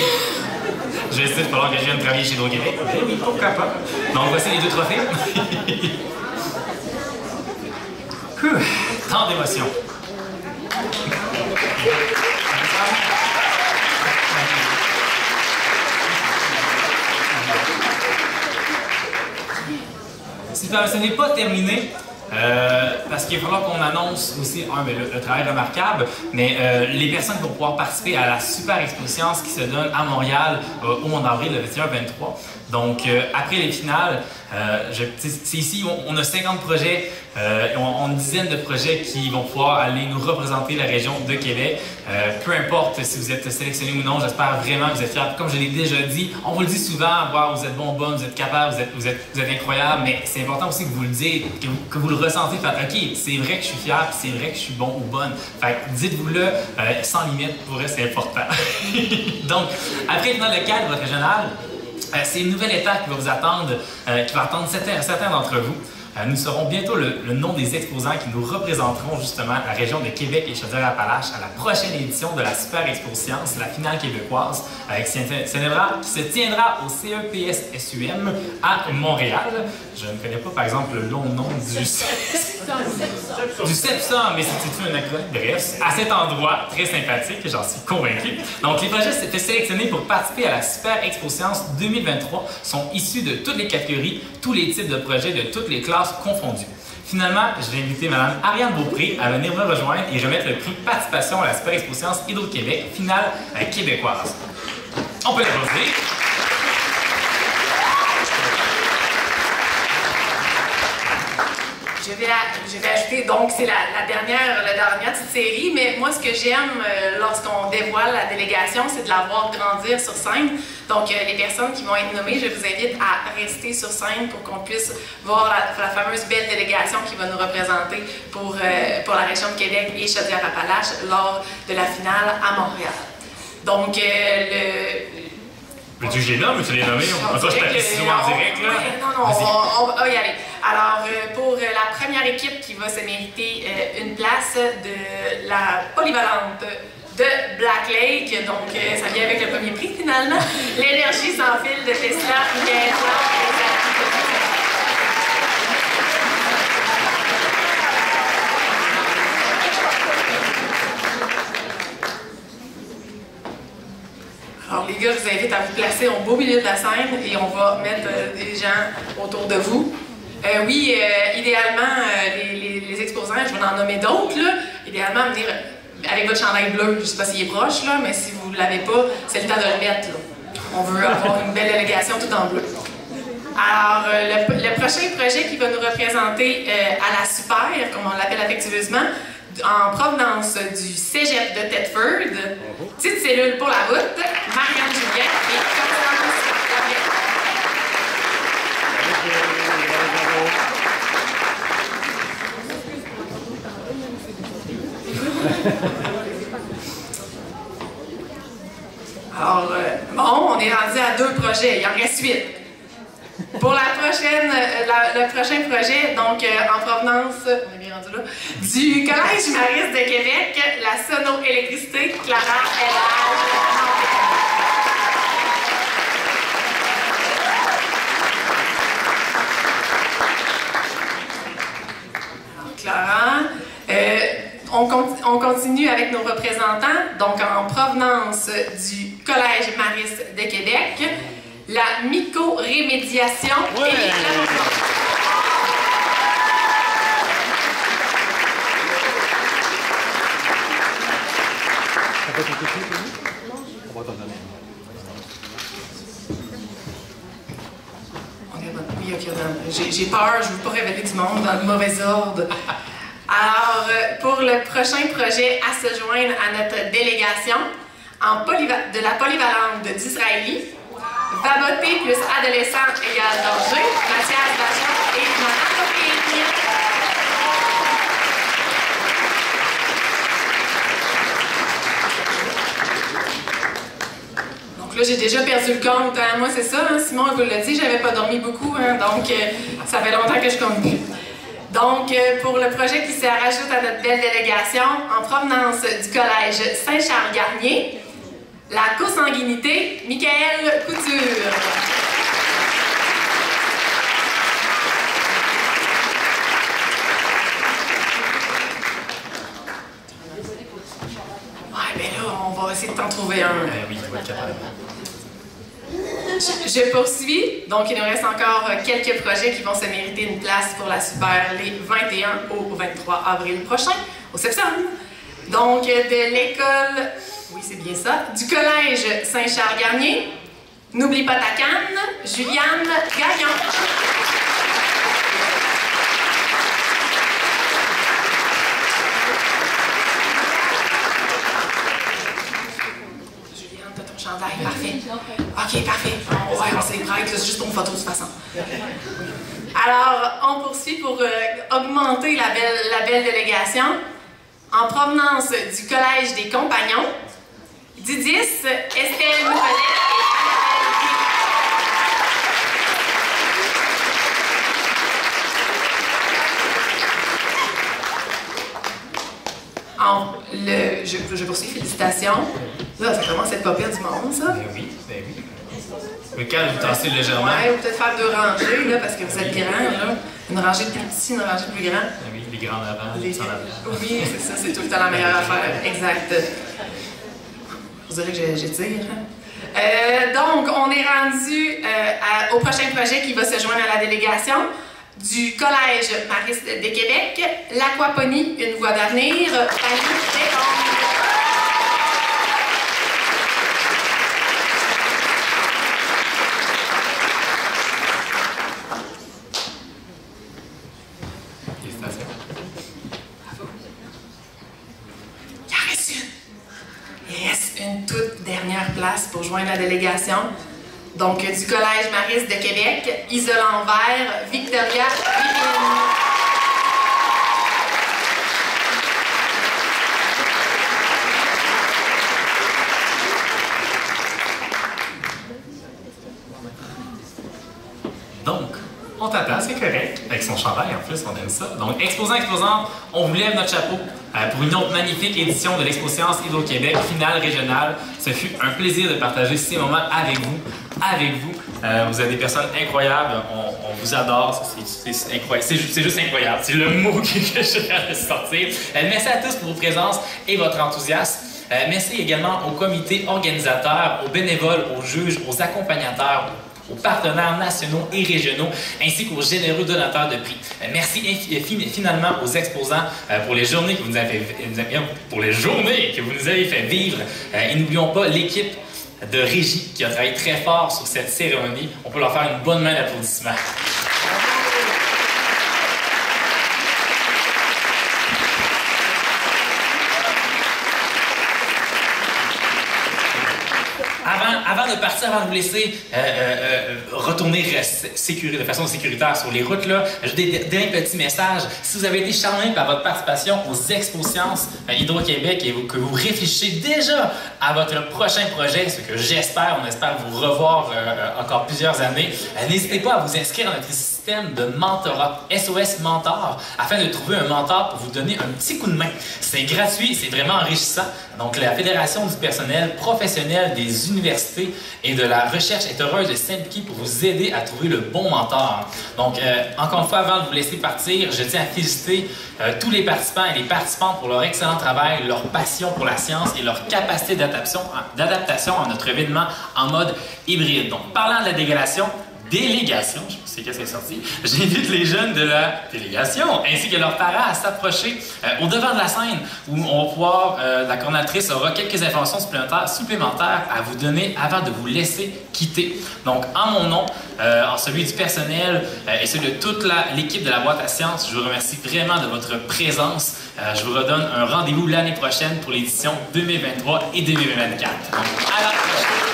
Je vais essayer de falloir que je vienne travailler chez Hydro-Québec. Ben oui, pourquoi pas. Donc voici les 2 trophées. Tant d'émotions. Super, ce n'est pas terminé. Parce qu'il va falloir qu'on annonce aussi le travail remarquable, mais les personnes qui vont pouvoir participer à la Super Expo Science qui se donne à Montréal au mois d'avril, le 21-23. Donc, après les finales, c'est ici, on a 50 projets, on a une dizaine de projets qui vont pouvoir aller nous représenter la région de Québec. Peu importe si vous êtes sélectionné ou non, j'espère vraiment que vous êtes fiers. Comme je l'ai déjà dit, on vous le dit souvent, wow, vous êtes bon, bonne, vous êtes capable, vous êtes incroyable, mais c'est important aussi que vous le dites, que vous le ressentez, OK, c'est vrai que je suis fier, puis c'est vrai que je suis bon ou bonne. Fait que dites-vous-le sans limite, pour eux, c'est important. Donc, après le final de cadre, votre régional, c'est une nouvelle étape qui va vous attendre, qui va attendre certains d'entre vous. Nous saurons bientôt le nom des exposants qui nous représenteront justement la région de Québec et Chaudière-Appalaches à la prochaine édition de la Super Expo Science, la finale québécoise, qui se tiendra au CEPS-SUM à Montréal. Je ne connais pas par exemple le long nom du CEPSUM, mais c'est un acronyme. Bref, à cet endroit très sympathique, j'en suis convaincu. Donc les projets étaient sélectionnés pour participer à la Super Expo Science 2023 sont issus de toutes les catégories, tous les types de projets, de toutes les classes confondues. Finalement, je vais inviter Mme Ariane Beaupré à venir me rejoindre et remettre le prix participation à la Super Expo Science Hydro-Québec, finale québécoise. On peut l'applaudir. Je vais ajouter, donc c'est la dernière petite série, mais moi ce que j'aime lorsqu'on dévoile la délégation, c'est de la voir grandir sur scène. Donc les personnes qui vont être nommées, je vous invite à rester sur scène pour qu'on puisse voir la fameuse belle délégation qui va nous représenter pour la région de Québec et Chaudière-Appalaches lors de la finale à Montréal. Donc veux-tu que je les nomme ou tu les nommer? On va faire en direct, là. Non, on va y aller. Alors, pour la première équipe qui va se mériter une place de la polyvalente de Black Lake, donc ça vient avec le premier prix finalement, l'énergie sans fil de Tesla, Alors les gars, je vous invite à vous placer au beau milieu de la scène et on va mettre des gens autour de vous. Idéalement, les exposants, je vais en nommer d'autres, idéalement venir avec votre chandail bleu. Je ne sais pas s'il est proche, là, mais si vous ne l'avez pas, c'est le temps de le mettre. Là. On veut avoir une belle délégation tout en bleu. Alors, le prochain projet qui va nous représenter à la Super, comme on l'appelle affectueusement, en provenance du Cégep de Thetford, petite cellule pour la route, Marianne Julien et Constance Gabriel. Alors, bon, on est rendu à 2 projets, il en reste 8. Pour le prochain projet, donc en provenance, on est bien rendu là, du Collège Mariste de Québec, la sono-électricité, Clara on continue avec nos représentants, donc en provenance du Collège Mariste de Québec, la mycorémédiation et j'ai peur, je ne veux pas révéler du monde dans le mauvais ordre. Alors, pour le prochain projet à se joindre à notre délégation, de la polyvalente d'Israélie, Vaboté plus adolescent égale danger, Mathias Bachar et Marie. Donc là, j'ai déjà perdu le compte. Hein. Moi, c'est ça, hein. Simon vous l'a dit, j'avais pas dormi beaucoup, hein. Donc ça fait longtemps que je compte plus. Donc, pour le projet qui se rajoute à notre belle délégation, en provenance du Collège Saint-Charles-Garnier, la consanguinité, Michael Couture. Ouais, ben là, on va essayer de t'en trouver un. Oui, tu vas être capable. Je poursuis. Donc, il nous reste encore quelques projets qui vont se mériter une place pour la Super les 21 au 23 avril prochain, au septembre. Donc, de l'école, oui, c'est bien ça, du Collège Saint-Charles-Garnier, N'oublie pas ta canne, Juliane Gagnon. Chandail, parfait. OK, parfait. Ouais, on s'est prêt, c'est juste pour une photo de toute façon. Alors, on poursuit pour augmenter la belle délégation. En provenance du Collège des Compagnons, Didis, Estelle Nouvelet et je poursuis, félicitations. Là, ça commence à être pas pire du monde, ça. Ben oui, ben oui. Mais quand vous tassez légèrement. Ouais, ou peut-être faire 2 rangées, là, parce que vous êtes grand, là. Une rangée de plus petit, une rangée de plus grand. Ben oui, les grands en avant, les petits en avant. Oui, c'est ça, c'est tout le temps la meilleure affaire. Exact. Vous direz que j'étire. Donc, on est rendu au prochain projet qui va se joindre à la délégation du Collège Mariste de Québec, l'Aquaponie, une voie d'avenir, Il reste une toute dernière place pour joindre la délégation. Donc, du Collège Mariste de Québec, Isolant Vert, Victoria Vivine. Donc, on t'attend, c'est correct. Avec son chandail, en plus, on aime ça. Donc, exposant, on vous lève notre chapeau pour une autre magnifique édition de l'Expo-Science Hydro-Québec, finale régionale. Ce fut un plaisir de partager ces moments avec vous. Vous êtes des personnes incroyables, on vous adore, c'est incroyable, c'est juste incroyable, c'est le mot que j'ai à sortir. Merci à tous pour vos présences et votre enthousiasme. Merci également au comité organisateur, aux bénévoles, aux juges, aux accompagnateurs, aux partenaires nationaux et régionaux, ainsi qu'aux généreux donateurs de prix. Merci finalement aux exposants pour les journées que vous nous avez fait vivre. Et n'oublions pas l'équipe de régie qui a travaillé très fort sur cette cérémonie. On peut leur faire une bonne main d'applaudissements. Avant de partir, avant de vous laisser retourner de façon sécuritaire sur les routes, j'ai des petits messages. Si vous avez été charmé par votre participation aux Expo-Sciences Hydro-Québec et que vous réfléchissez déjà à votre prochain projet, ce que j'espère, on espère vous revoir encore plusieurs années, n'hésitez pas à vous inscrire dans notre système de mentorat, SOS Mentor, afin de trouver un mentor pour vous donner un petit coup de main. C'est gratuit, c'est vraiment enrichissant. Donc, la Fédération du personnel professionnel des universités et de la recherche est heureuse de s'impliquer pour vous aider à trouver le bon mentor. Donc, encore une fois, avant de vous laisser partir, je tiens à féliciter tous les participants et les participantes pour leur excellent travail, leur passion pour la science et leur capacité d'adaptation à notre événement en mode hybride. Donc, parlant de la délégation, je sais qu'est-ce qui est sorti, j'invite les jeunes de la délégation ainsi que leurs parents à s'approcher au devant de la scène où on va pouvoir, la coordonnatrice aura quelques informations supplémentaires à vous donner avant de vous laisser quitter. Donc, en mon nom, en celui du personnel et celui de toute l'équipe de la boîte à sciences, je vous remercie vraiment de votre présence. Je vous redonne un rendez-vous l'année prochaine pour l'édition 2023 et 2024. Donc, à la prochaine!